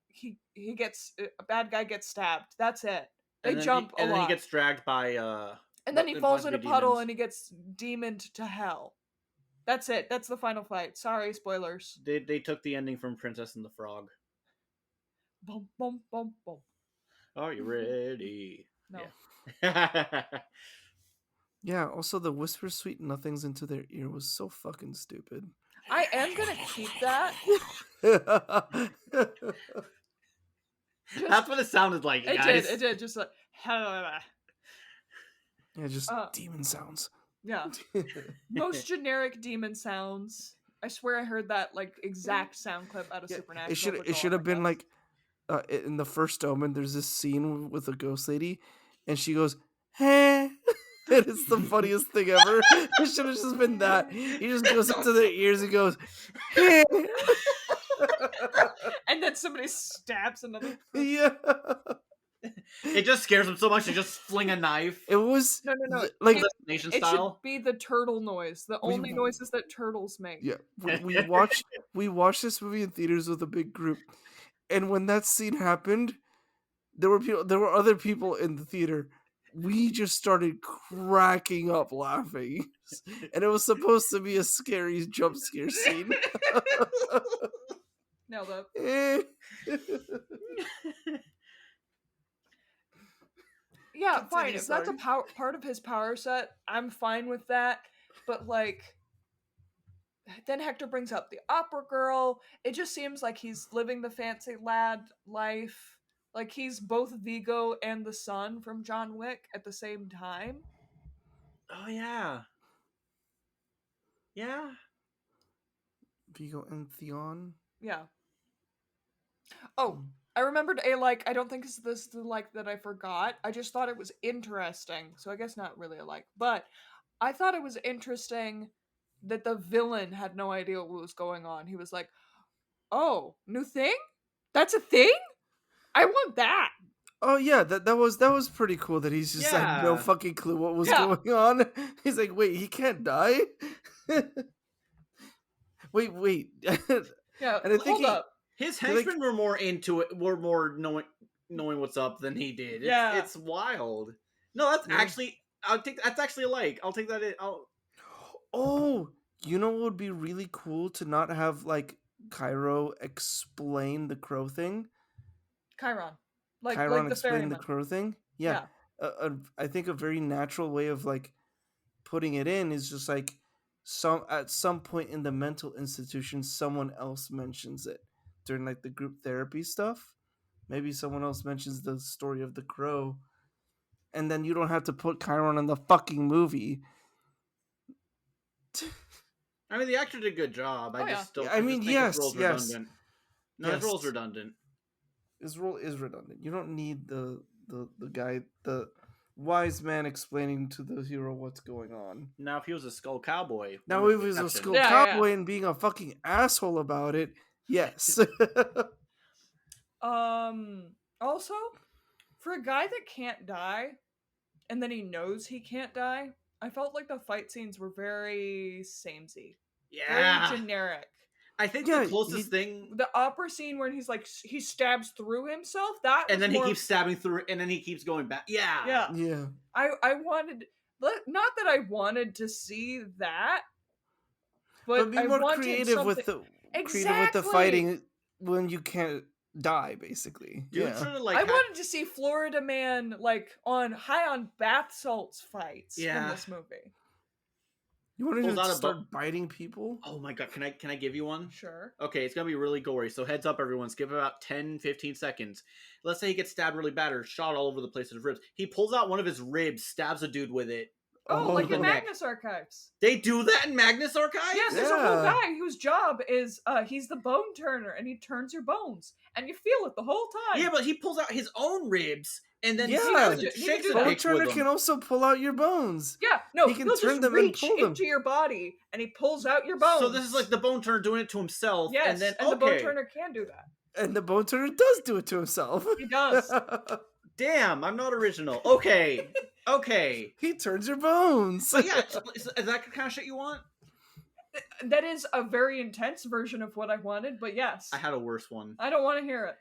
he gets a bad guy gets stabbed. That's it. They jump a lot. And then he gets dragged by and then he falls in a puddle and he gets demoned to hell. That's it. That's the final fight. Sorry, spoilers. They took the ending from Princess and the Frog. Bum bum bum bum. Are you ready? No. Yeah. Yeah, also the whisper sweet nothings into their ear was so fucking stupid. I am gonna keep that. That's what it sounded like, guys. It did. Just like Yeah, just demon sounds. Yeah. Most generic demon sounds. I swear I heard that like exact sound clip out of Supernatural. It should have been like in the first Omen. There's this scene with a ghost lady, and she goes, "Hey." And it's the funniest thing ever. It should have just been that. He just goes up to their ears and goes, "Hey." And then somebody stabs another person. Yeah. It just scares him so much to just fling a knife. It was No. like Nation It style. should be the turtle noise. The only noises that turtles make. Yeah, we watched this movie in theaters with a big group, and when that scene happened, there were other people in the theater. We just started cracking up laughing, and it was supposed to be a scary jump scare scene. Nailed it. Yeah, fine. If that's a part of his power set, I'm fine with that. But like, then Hector brings up the opera girl. It just seems like he's living the fancy lad life. Like he's both Vigo and the son from John Wick at the same time. Oh yeah. Yeah. Vigo and Theon. Yeah. Oh, I remembered a like. I don't think this is the like that I forgot. I just thought it was interesting. So I guess not really a like, but I thought it was interesting that the villain had no idea what was going on. He was like, "Oh, new thing? That's a thing? I want that." Oh yeah, that was pretty cool. That he's just had no fucking clue what was going on. He's like, wait, he can't die. wait. Yeah, and I think hold up. His henchmen were more into it. Were more knowing what's up than he did. It's wild. No, that's actually. That's actually a like. I'll take that in. Oh, you know what would be really cool to not have like Cairo explain the crow thing. Chiron Like the explain the crow thing. Yeah. I think a very natural way of like putting it in is just like at some point in the mental institution, someone else mentions it during like the group therapy stuff. Maybe someone else mentions the story of the crow, and then you don't have to put Chiron in the fucking movie. I mean, the actor did a good job. Yes. His role's redundant. No, his role's redundant. His role is redundant. You don't need the guy, the wise man explaining to the hero what's going on. Now, if he was a skull cowboy. Now, if he was a skull cowboy and being a fucking asshole about it, yes. Also, for a guy that can't die, and then he knows he can't die, I felt like the fight scenes were very samey. Yeah. Very generic. I think Yeah, the closest thing, The opera scene where he's like he stabs through himself. That and was then he more, keeps stabbing through, and then he keeps going back. Yeah, yeah. Yeah. I wanted, not that I wanted to see that, but But be I more wanted creative something with the exactly. fighting when you can't die, basically. dude Yeah. should have I wanted to see Florida Man like on high on bath salts fights in Yeah. this movie. You wanted Pulls to out a start biting people? Oh my god, can I give you one? Sure. Okay, it's gonna be really gory, so heads up everyone, give it about 10-15 seconds. Let's say he gets stabbed really bad or shot all over the place with his ribs. He pulls out one of his ribs, stabs a dude with it. Oh, like the in neck. Magnus Archives. They do that in Magnus Archives? Yes, there's a whole Yeah. guy whose job is he's the bone turner and he turns your bones and you feel it the whole time. Yeah, but he pulls out his own ribs and then Yeah. shakes do a that. Bone bitch with turner them. can also pull out your bones. Yeah, no, He can he'll turn just them and reach pull them. into your body and he pulls out your bones. So this is like the bone turner doing it to himself, yes, and then the bone turner can do that. And the bone turner does do it to himself. He does. Damn, I'm not original. Okay, okay. He turns your bones. But yeah, is that the kind of shit you want? That is a very intense version of what I wanted, but yes, I had a worse one. I don't want to hear it.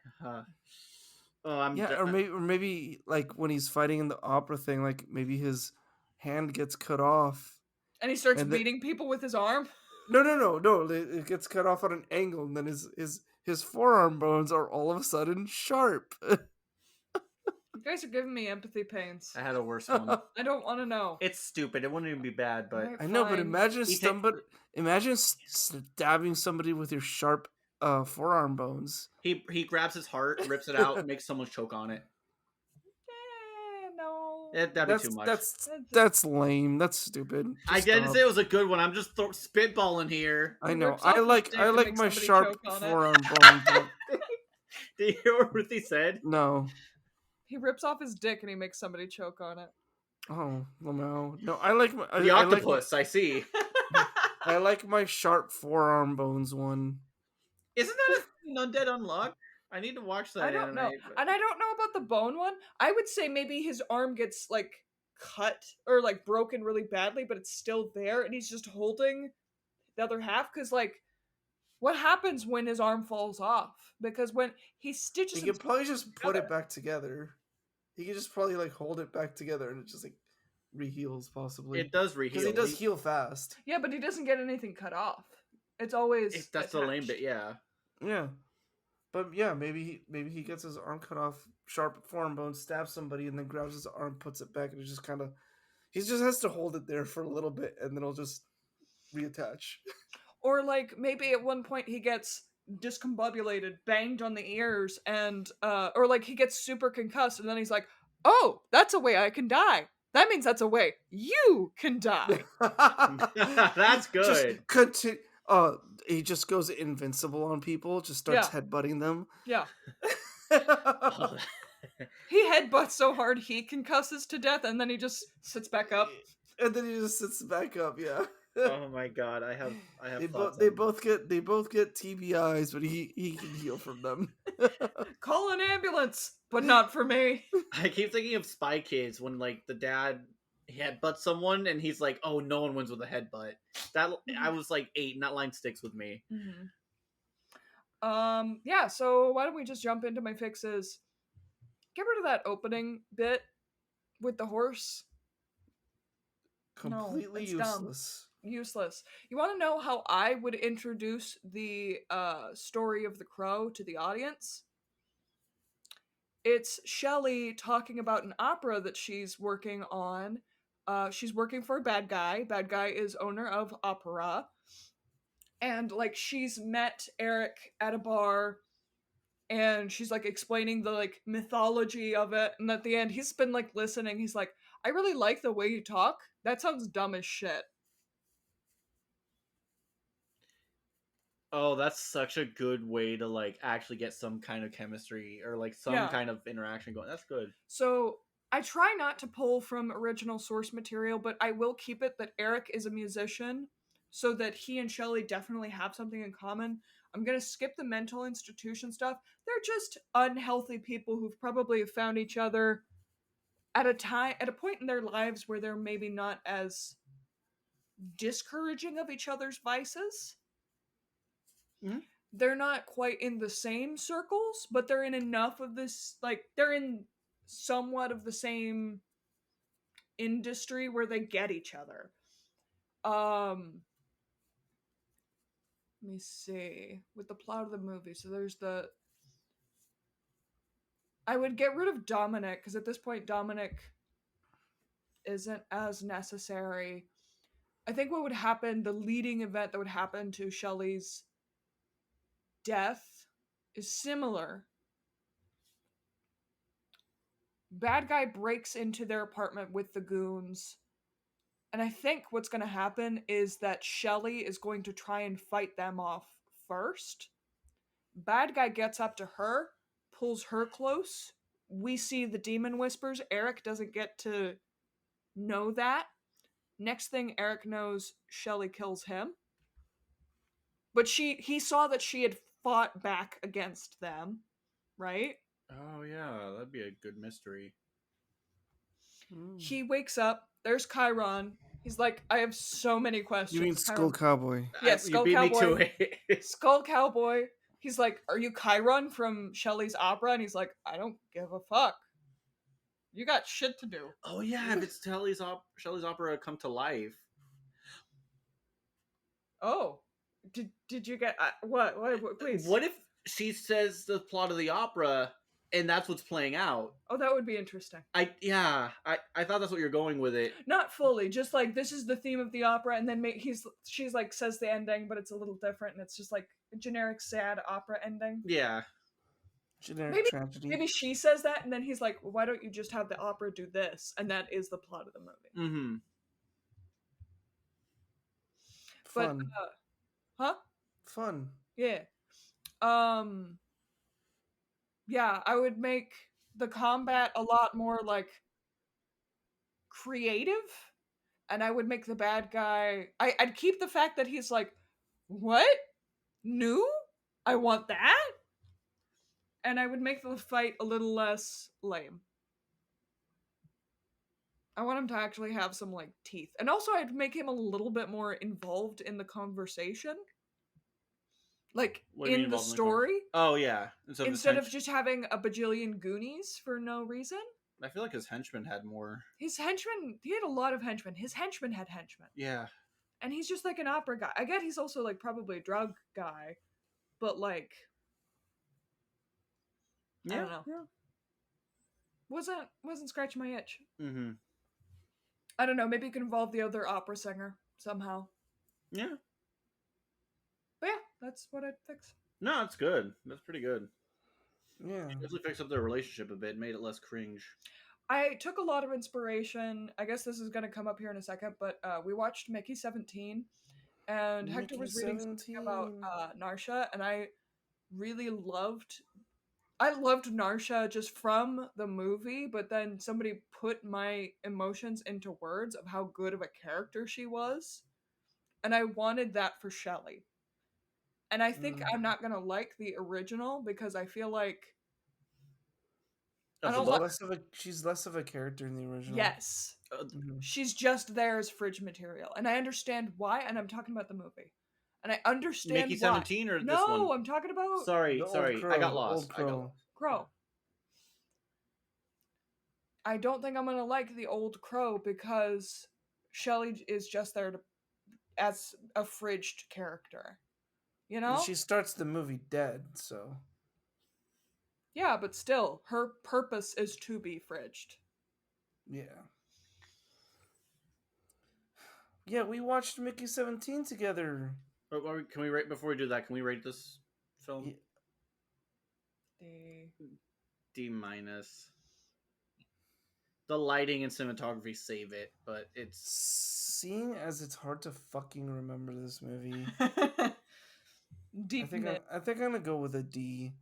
Or maybe like when he's fighting in the opera thing, like maybe his hand gets cut off. And he starts And beating people with his arm. No. It gets cut off at an angle, and then his forearm bones are all of a sudden sharp. You guys are giving me empathy pains. I had a worse one. I don't want to know. It's stupid. It wouldn't even be bad, but Alright, I know, but fine. imagine stabbing somebody with your sharp forearm bones. he grabs his heart, rips it out, makes someone choke on it. No. That'd be too much. That's lame. That's stupid. I didn't stop. say it was a good one. I'm just spitballing here. I He know. rips off I his like dick I and like makes my somebody sharp choke on it. forearm bones. Did you hear what Ruthie said? No. He rips off his dick and he makes somebody choke on it. Oh well, no. I like my The octopus, I see. I like my sharp forearm bones one. Isn't that an Undead Unlocked? I need to watch that. I don't know. And I don't know about the bone one. I would say maybe his arm gets like cut or like broken really badly, but it's still there and he's just holding the other half because like what happens when his arm falls off? Because when he stitches He could probably just put together. it back together. He could just probably like hold it back together and it just like reheals possibly. It does reheal. Because he does heal fast. Yeah, but he doesn't get anything cut off. It's always That's the lame attached. bit, yeah. Yeah. But yeah, maybe he gets his arm cut off, sharp forearm bone, stabs somebody, and then grabs his arm, puts it back, and it just kind of he just has to hold it there for a little bit, and then it'll just reattach. Or like maybe at one point he gets discombobulated, banged on the ears, and or like he gets super concussed, and then he's like, "Oh, that's a way I can die. That means that's a way you can die." That's good. He just goes invincible on people, just starts headbutting them. Yeah. He headbutts so hard he concusses to death, and then he just sits back up. And then he just sits back up. Yeah. Oh my god, I have. They both get TBIs, but he can heal from them. Call an ambulance, but not for me. I keep thinking of Spy Kids when like the dad headbutts someone and he's like, "Oh, no one wins with a headbutt." That I was like 8, and that line sticks with me. Mm-hmm. Yeah. So why don't we just jump into my fixes? Get rid of that opening bit with the horse. Completely it's useless. Useless. You want to know how I would introduce the story of the crow to the audience? It's Shelley talking about an opera that she's working on. She's working for a bad guy. Bad guy is owner of opera. And like she's met Eric at a bar and she's like explaining the like mythology of it, and at the end he's been like listening. He's like, "I really like the way you talk. That sounds dumb as shit." Oh, that's such a good way to like actually get some kind of chemistry or like some kind of interaction going. That's good. So I try not to pull from original source material, but I will keep it that Eric is a musician, so that he and Shelley definitely have something in common. I'm gonna skip the mental institution stuff. They're just unhealthy people who've probably found each other at a point in their lives where they're maybe not as discouraging of each other's vices. Mhm. They're not quite in the same circles, but they're in enough of this, like, they're in somewhat of the same industry where they get each other. Let me see. With the plot of the movie, so there's the. I would get rid of Dominic, because at this point, Dominic isn't as necessary. I think what would happen, the leading event that would happen to Shelley's death is similar. Bad guy breaks into their apartment with the goons. And I think what's going to happen is that Shelley is going to try and fight them off first. Bad guy gets up to her, pulls her close. We see the demon whispers. Eric doesn't get to know that. Next thing Eric knows, Shelley kills him. But he saw that she had fought back against them, right? Oh yeah, that'd be a good mystery. He wakes up. There's Chiron. He's like, I have so many questions. You mean Skull Cowboy? Yeah, You Skull beat me to Cowboy. it. Skull Cowboy. He's like, are you Chiron from Shelley's opera? And he's like, I don't give a fuck. You got shit to do. Oh yeah, if it's Shelley's opera come to life. Oh, did you get what? Please. What if she says the plot of the opera and that's what's playing out? Oh, that would be interesting. I thought that's what you're going with it. Not fully, just like this is the theme of the opera, and then she's like says the ending, but it's a little different, and it's just like a generic sad opera ending. Yeah. Generic tragedy. Maybe she says that, and then he's like, well, "Why don't you just have the opera do this?" And that is the plot of the movie. Mm-hmm. Fun. But, huh? Fun. Yeah. Yeah, I would make the combat a lot more like creative, and I would make the bad guy. I'd keep the fact that he's like, what? New? I want that? And I would make the fight a little less lame. I want him to actually have some, like, teeth. And also, I'd make him a little bit more involved in the conversation. Like, in the story. Oh, yeah. Instead of just having a bajillion Goonies for no reason. I feel like his henchmen had more. His henchmen, he had a lot of henchmen. His henchmen had henchmen. Yeah. And he's just like an opera guy. I get he's also, like, probably a drug guy. But, like... Yeah. I don't know. Yeah. Wasn't scratching my itch. Mm-hmm. I don't know. Maybe you can involve the other opera singer somehow. Yeah. But yeah, that's what I'd fix. No, that's good. That's pretty good. Yeah. You definitely fixed up their relationship a bit, made it less cringe. I took a lot of inspiration. I guess this is going to come up here in a second, but we watched Mickey 17, and Hector was reading something about Narsha, and I really loved Narsha just from the movie, but then somebody put my emotions into words of how good of a character she was, and I wanted that for Shelley. And I think I'm not gonna like the original because I feel like she's less of a character in the original. Yes. She's just there as fridge material. And I understand why, and I'm talking about the movie. And I understand Mickey why. 17 or this no, one? No, I'm talking about... Sorry. I got lost. Crow. I don't think I'm gonna like the old Crow because Shelley is just there as a fridged character. You know? She starts the movie dead, so... Yeah, but still, her purpose is to be fridged. Yeah. Yeah, we watched Mickey 17 together. But can we rate, before we do that, can we rate this film? Yeah. D-. The lighting and cinematography save it, but it's... Seeing as it's hard to fucking remember this movie... D. I think I'm gonna go with a D.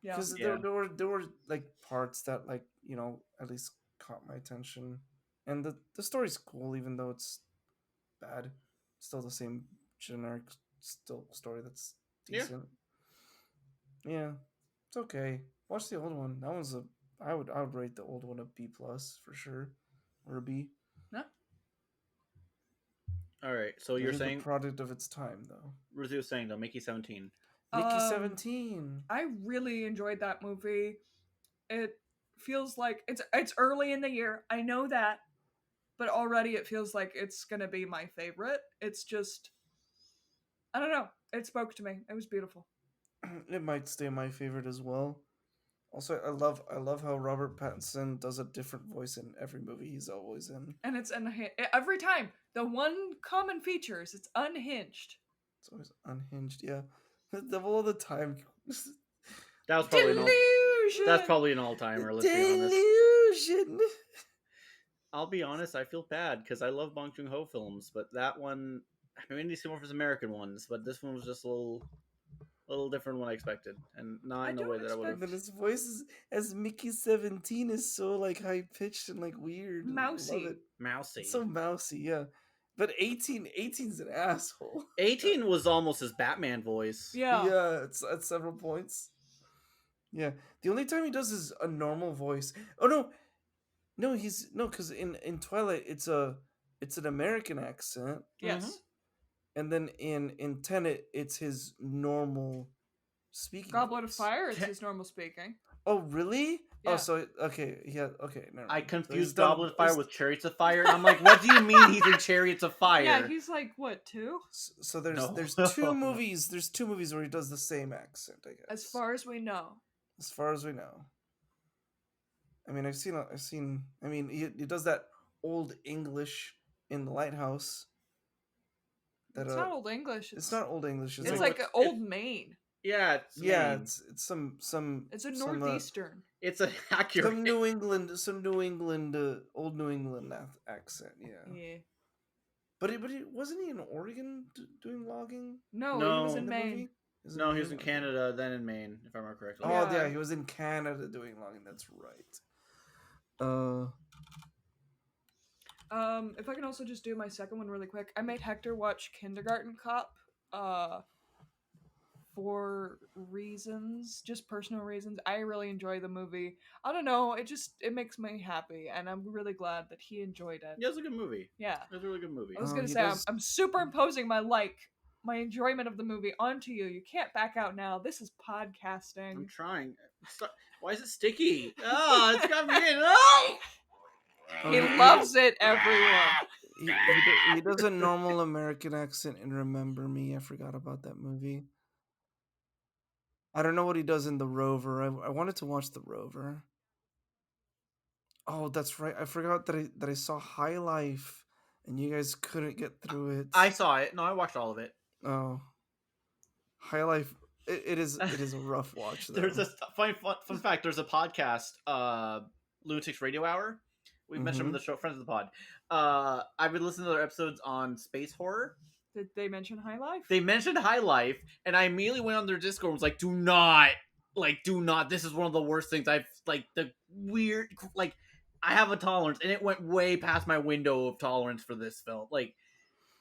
Yeah. Because there were like parts that, like, you know, at least caught my attention. And the story's cool, even though it's bad. Still the same generic story that's decent. Yeah. It's okay. Watch the old one. That one's I would rate the old one a B+ for sure. Or a B. No. Alright, so you're saying the product of its time, though. Ruthie was saying though, Mickey 17. Mickey 17. I really enjoyed that movie. It feels like it's early in the year. I know that, but already it feels like it's gonna be my favorite. It's just, I don't know. It spoke to me. It was beautiful. It might stay my favorite as well. Also, I love how Robert Pattinson does a different voice in every movie he's always in. And it's every time. The one common feature is it's unhinged. It's always unhinged. Yeah, the devil all the time. That was probably Delusion. that's probably an all-timer. Let's be honest. Delusion. I'll be honest. I feel bad because I love Bong Joon-ho films, but that one, I mean, these more of his American ones, but this one was just a little different than what I expected, and not in the way that I would And have. then his voice is, as Mickey 17 is so like high pitched and like weird. Mousy. I love it. Mousy. It's so mousy, yeah. But 18's an asshole. 18 was almost his Batman voice. Yeah. Yeah, it's at several points. Yeah, the only time he does is a normal voice. Oh no, because in Twilight it's an American accent, Yes. and then in Tenet it's his normal speaking. Goblet of voice. Fire is his normal speaking. Oh really? Yeah. Oh, so okay, yeah, okay. Never I mind. So he's confused done- Goblet of Fire with Chariots of Fire, and I'm like, what do you mean he's in Chariots of Fire? Yeah, he's like what, 2? So there's No. there's two movies. There's two movies where he does the same accent. I guess. As far as we know. As far as we know. I mean, I've seen. I mean, he does that old English in the Lighthouse. That, It's not Old English. It's not Old English. It's like like Old Maine. Yeah, it's yeah, Maine. it's some. It's a some, northeastern. It's an accurate. Some New England, old New England accent. Yeah. Yeah. But he wasn't he in Oregon doing logging? No, No. he was in in the Maine. movie? No, he was in Okay. Canada, then in Maine, if I remember correctly. Oh Yeah. yeah, he was in Canada doing logging. That's right. If I can also just do my second one really quick. I made Hector watch Kindergarten Cop, for reasons, just personal reasons. I really enjoy the movie. I don't know, it makes me happy, and I'm really glad that he enjoyed it. Yeah, it was a good movie. Yeah. It was a really good movie. I was Oh, gonna he say, does- I'm superimposing my enjoyment of the movie onto you. You can't back out now. This is podcasting. I'm trying. Why is it sticky? Oh, it's got me in. Oh! He loves it, everyone. He does a normal American accent in Remember Me. I forgot about that movie. I don't know what he does in The Rover. I wanted to watch The Rover. Oh, that's right. I forgot that I saw High Life, and you guys couldn't get through it. I saw it. No, I watched all of it. Oh, High Life. It is a rough watch. Though. There's a fun fact. There's a podcast, Lunatics Radio Hour. We've mentioned them in the show, friends of the pod. I've been listening to their episodes on space horror. Did they mention High Life? They mentioned High Life, and I immediately went on their Discord and was like, do not. This is one of the worst things I've, the weird, I have a tolerance, and it went way past my window of tolerance for this film.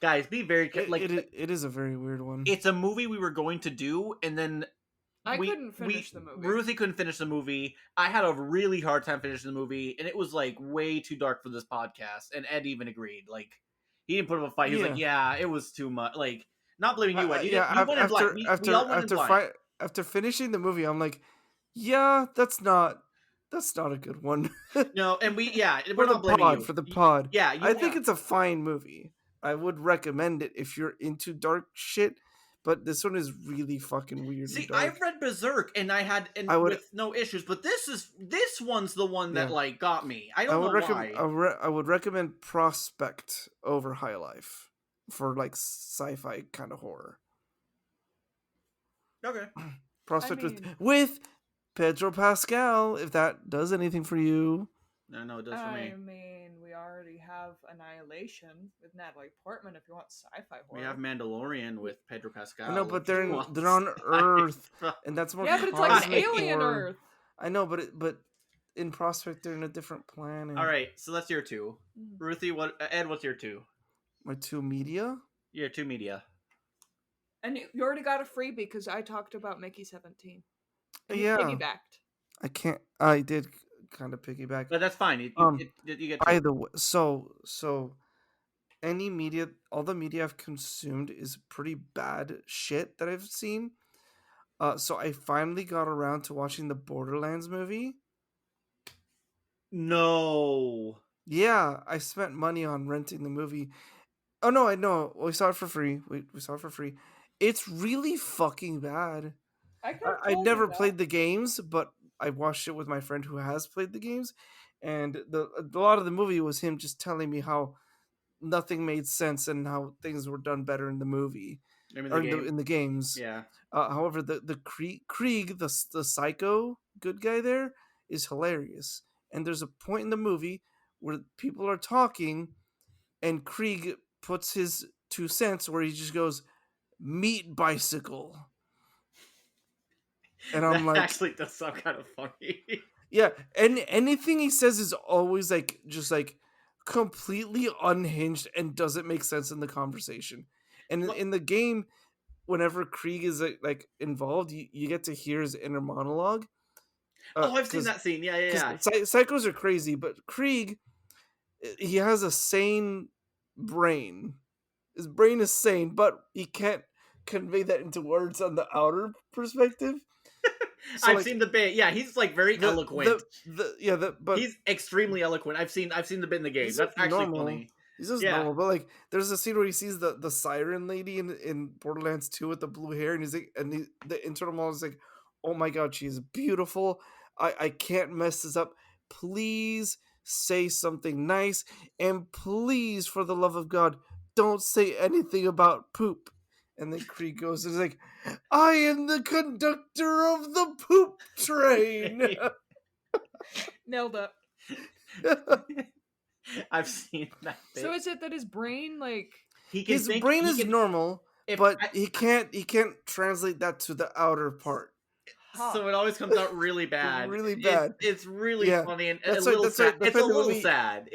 Guys, be very, it is a very weird one. it's a movie we were going to do, and then I couldn't finish the movie. Ruthie couldn't finish the movie. I had a really hard time finishing the movie, and it was way too dark for this podcast. And Ed even agreed. He didn't put up a fight. He was like, "Yeah, it was too much." Not blaming you, Ed. You went in blind. We all went in blind. After finishing the movie, I'm like, yeah, that's not a good one. No, and we're for not blaming you. For the pod. Yeah, I think it's a fine movie. I would recommend it if you're into dark shit. But this one is really fucking weird. See, and dark. I've read Berserk, and with no issues, but this one's the one that got me. I don't know why. I would recommend Prospect over High Life for sci-fi kind of horror. Okay. Prospect with Pedro Pascal, if that does anything for you. No, it does for me. I mean, we already have Annihilation with Natalie Portman. If you want sci-fi horror, We have Mandalorian with Pedro Pascal. No, but they're on Earth, and that's more. yeah, but it's cosmic Alien horror. Earth. I know, but in Prospect they're in a different planet. All right, so that's your 2. Ruthie, Ed, what's your 2? My 2 media. Your 2 media. And you already got a freebie because I talked about Mickey 17. And you Yeah. piggybacked. I did kind of piggyback. But that's fine. You get. By the way, so any media, all the media I've consumed is pretty bad shit that I've seen. So I finally got around to watching the Borderlands movie. No. Yeah, I spent money on renting the movie. Oh no, I know. We saw it for free. We saw it for free. It's really fucking bad. I could have I told you never that. played the games, but I watched it with my friend who has played the games, and a lot of the movie was him just telling me how nothing made sense and how things were done better in the movie I mean, or the game. in the games. Yeah. However, the Krieg, the psycho good guy there, is hilarious. And there's a point in the movie where people are talking, and Krieg puts his 2 cents where he just goes, "Meat bicycle," and I'm That like, actually does sound kind of funny. yeah. And anything he says is always like just like completely unhinged and doesn't make sense in the conversation. And Well, in the game, whenever Krieg is like involved, you get to hear his inner monologue. oh, I've seen Because that scene. Yeah, yeah, yeah. psychos are crazy, but Krieg, he has a sane brain. His brain is sane, but he can't convey that into words on the outer perspective. So I've like seen the bit. Yeah, he's like very eloquent. but He's extremely eloquent. I've seen the bit in the game. he's That's just actually normal. funny. He's just Yeah. normal, but like there's a scene where he sees the siren lady in Borderlands 2 with the blue hair, and he's like, the internal monologue is like, "Oh my god, she's beautiful. I can't mess this up. Please say something nice, and please, for the love of God, don't say anything about poop." And then Krieg goes and is like, "I am the conductor of the poop train." Nailed it. I've seen that bit. So is it that his brain like He can His think. brain He is can. normal, If but I, he can't translate that to the outer part. so it always comes out really bad. Really bad. It's really Yeah, funny and a that's why. little That's why. sad. That's It's a why the little movie. sad.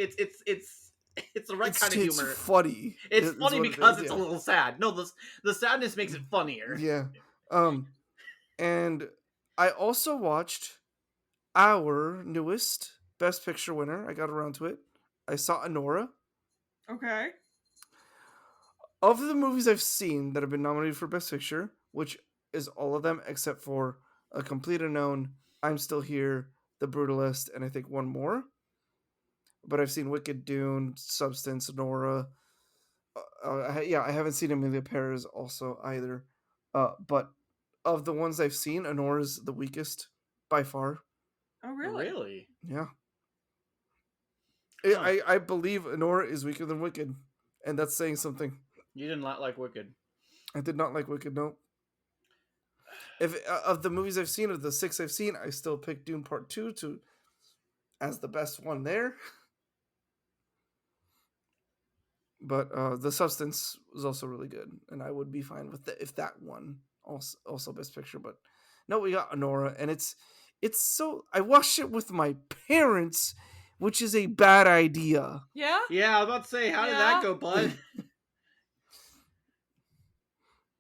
It's the right kind of It's humor. funny. It's Is funny what it because is. it's a Yeah. little sad. No, the sadness makes it funnier. Yeah. And I also watched our newest Best Picture winner. I got around to it. I saw Anora. okay. Of the movies I've seen that have been nominated for Best Picture, which is all of them except for A Complete Unknown, I'm Still Here, The Brutalist, and I think one more. But I've seen Wicked, Dune, Substance, Nora. I haven't seen Amelia Perez also either. But of the ones I've seen, Honora's the weakest by far. Oh really? Really? Yeah. Huh. I believe Honora is weaker than Wicked, and that's saying something. You did not like Wicked. I did not like Wicked, no. If of the movies I've seen, of the 6 I've seen, I still pick Dune Part 2 to as the best one there. But The Substance was also really good, and I would be fine with if that one also Best Picture. But no, we got Honora, and it's so. I watched it with my parents, which is a bad idea. Yeah? Yeah, I was about to say, how did Yeah. that go, bud?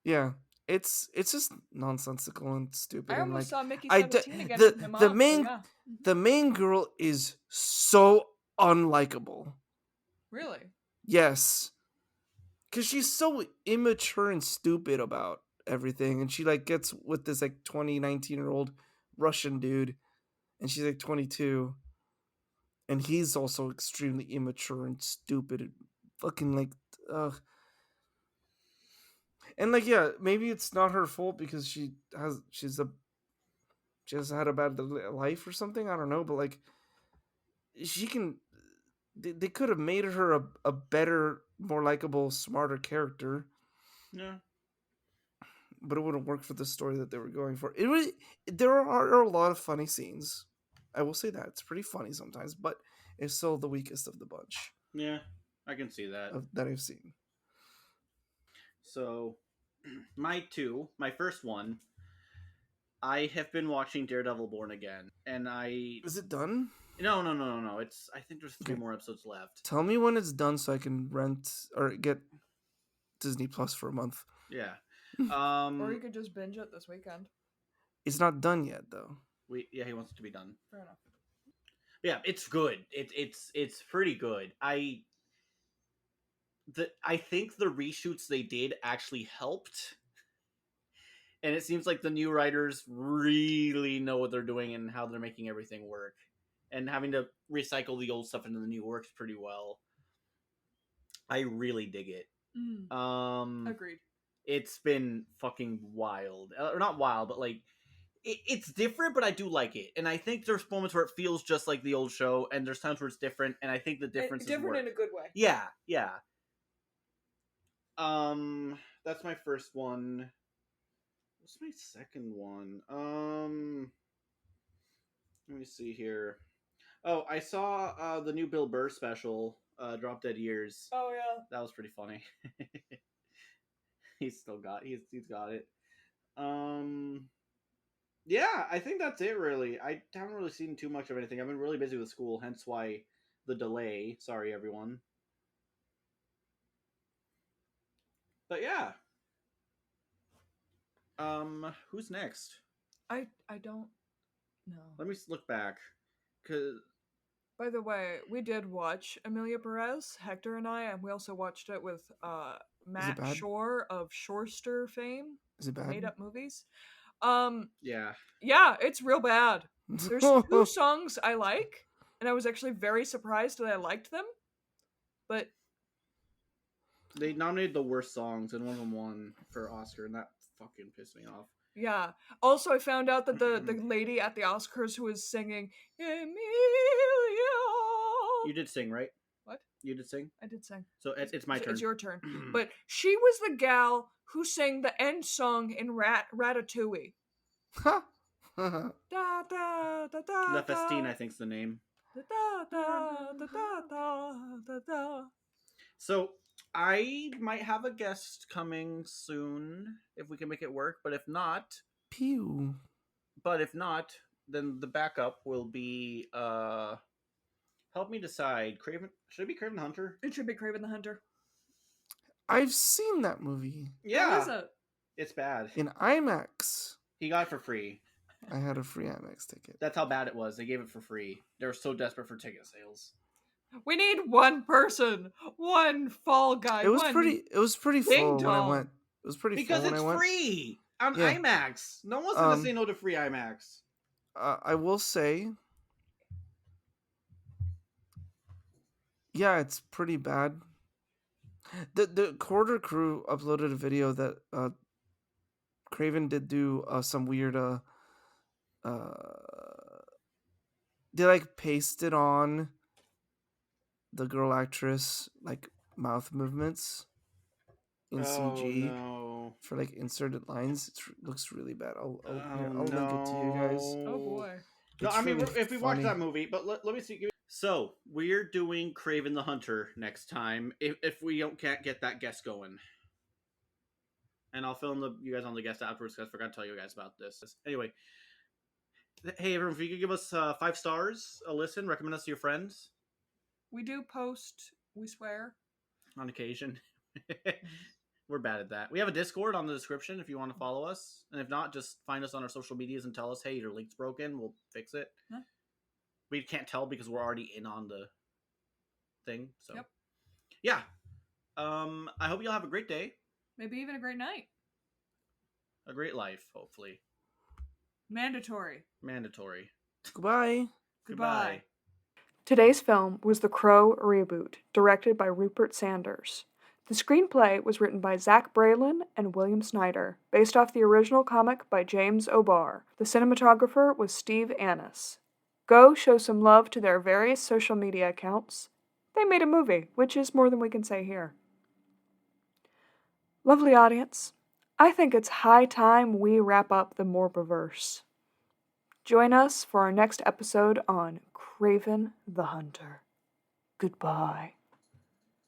Yeah, it's just nonsensical and stupid. I and almost saw Mickey I 17 again the with my mom. the so main yeah. the main girl is so unlikable. Really? Yes, because she's so immature and stupid about everything, and she like gets with this like 19-year-old Russian dude, and she's like 22, and he's also extremely immature and stupid and fucking like ugh. And like yeah, maybe it's not her fault because she has had a bad life or something. I don't know, but like she can. They could have made her a better, more likable, smarter character, Yeah. but it wouldn't work for the story that they were going for. It really, there are a lot of funny scenes. I will say that it's pretty funny sometimes, but it's still the weakest of the bunch Yeah, I can see that. that I've seen. So, my first one, I have been watching Daredevil Born Again, and Is it done? No. It's I think there's 3 Okay. more episodes left. Tell me when it's done so I can rent or get Disney Plus for a month. Yeah. Or you could just binge it this weekend. It's not done yet though. He wants it to be done. Fair enough. Yeah, it's good. It's pretty good. I think the reshoots they did actually helped. And it seems like the new writers really know what they're doing and how they're making everything work. And having to recycle the old stuff into the new works pretty well. I really dig it. Agreed. It's been fucking wild. Or not wild, but like it's different, but I do like it. And I think there's moments where it feels just like the old show, and there's times where it's different, and I think the difference is different in a good way. Yeah. That's my first one. What's my second one? Let me see here. Oh, I saw the new Bill Burr special, Drop Dead Years. Oh yeah. That was pretty funny. He's got it. Yeah, I think that's it really. I haven't really seen too much of anything. I've been really busy with school, hence why the delay. Sorry everyone. But yeah. Who's next? I don't know. Let me look back. Cause By the way, we did watch Amelia Perez, Hector and I, and we also watched it with Matt bad? Shore of Shorester fame. Is it bad? Made up movies. yeah. Yeah, it's real bad. There's 2 songs I like, and I was actually very surprised that I liked them. But they nominated the worst songs, and one of them won for Oscar, and that fucking pissed me off. Yeah. Also, I found out that the lady at the Oscars who was singing Emilia. You did sing, right? What? You did sing? I did sing. So it's my turn. It's your turn. But she was the gal who sang the end song in Ratatouille. Da, da, da, da, La Festine, I think's the name. Da, da, da, da, da, da, da. So I might have a guest coming soon if we can make it work, but if not, pew. But if not, then the backup will be help me decide. Craven, should it be Craven the Hunter? It should be Craven the Hunter. I've seen that movie. Yeah. How is it? It's bad. In IMAX. He got it for free. I had a free IMAX ticket. That's how bad it was. They gave it for free. They were so desperate for ticket sales. We need one person, one fall guy. It was pretty full when I went. It was pretty because full when I went. Because it's free on IMAX. No one's gonna say no to free IMAX. I will say, yeah, it's pretty bad. The Quarter Crew uploaded a video that Craven did do some weird they like pasted on the girl actress like mouth movements in CG for like inserted lines. It looks really bad. I'll link it to you guys. Oh boy. No, I mean if we watch that movie, but let me see. So we're doing Craven the Hunter next time if we can't get that guest going. And I'll film you guys on the guest afterwards because I forgot to tell you guys about this. Anyway, hey everyone, if you could give us 5 stars, a listen, recommend us to your friends. We do post, we swear. On occasion. We're bad at that. We have a Discord on the description if you want to follow us. And if not, just find us on our social medias and tell us, hey, your link's broken. We'll fix it. Huh? We can't tell because we're already in on the thing. So, yeah. I hope you all have a great day. Maybe even a great night. A great life, hopefully. Mandatory. Goodbye. Today's film was The Crow Reboot, directed by Rupert Sanders. The screenplay was written by Zach Braylon and William Snyder, based off the original comic by James O'Barr. The cinematographer was Steve Annis. Go show some love to their various social media accounts. They made a movie, which is more than we can say here. Lovely audience, I think it's high time we wrap up the Morbiverse. Join us for our next episode on Craven the Hunter. Goodbye.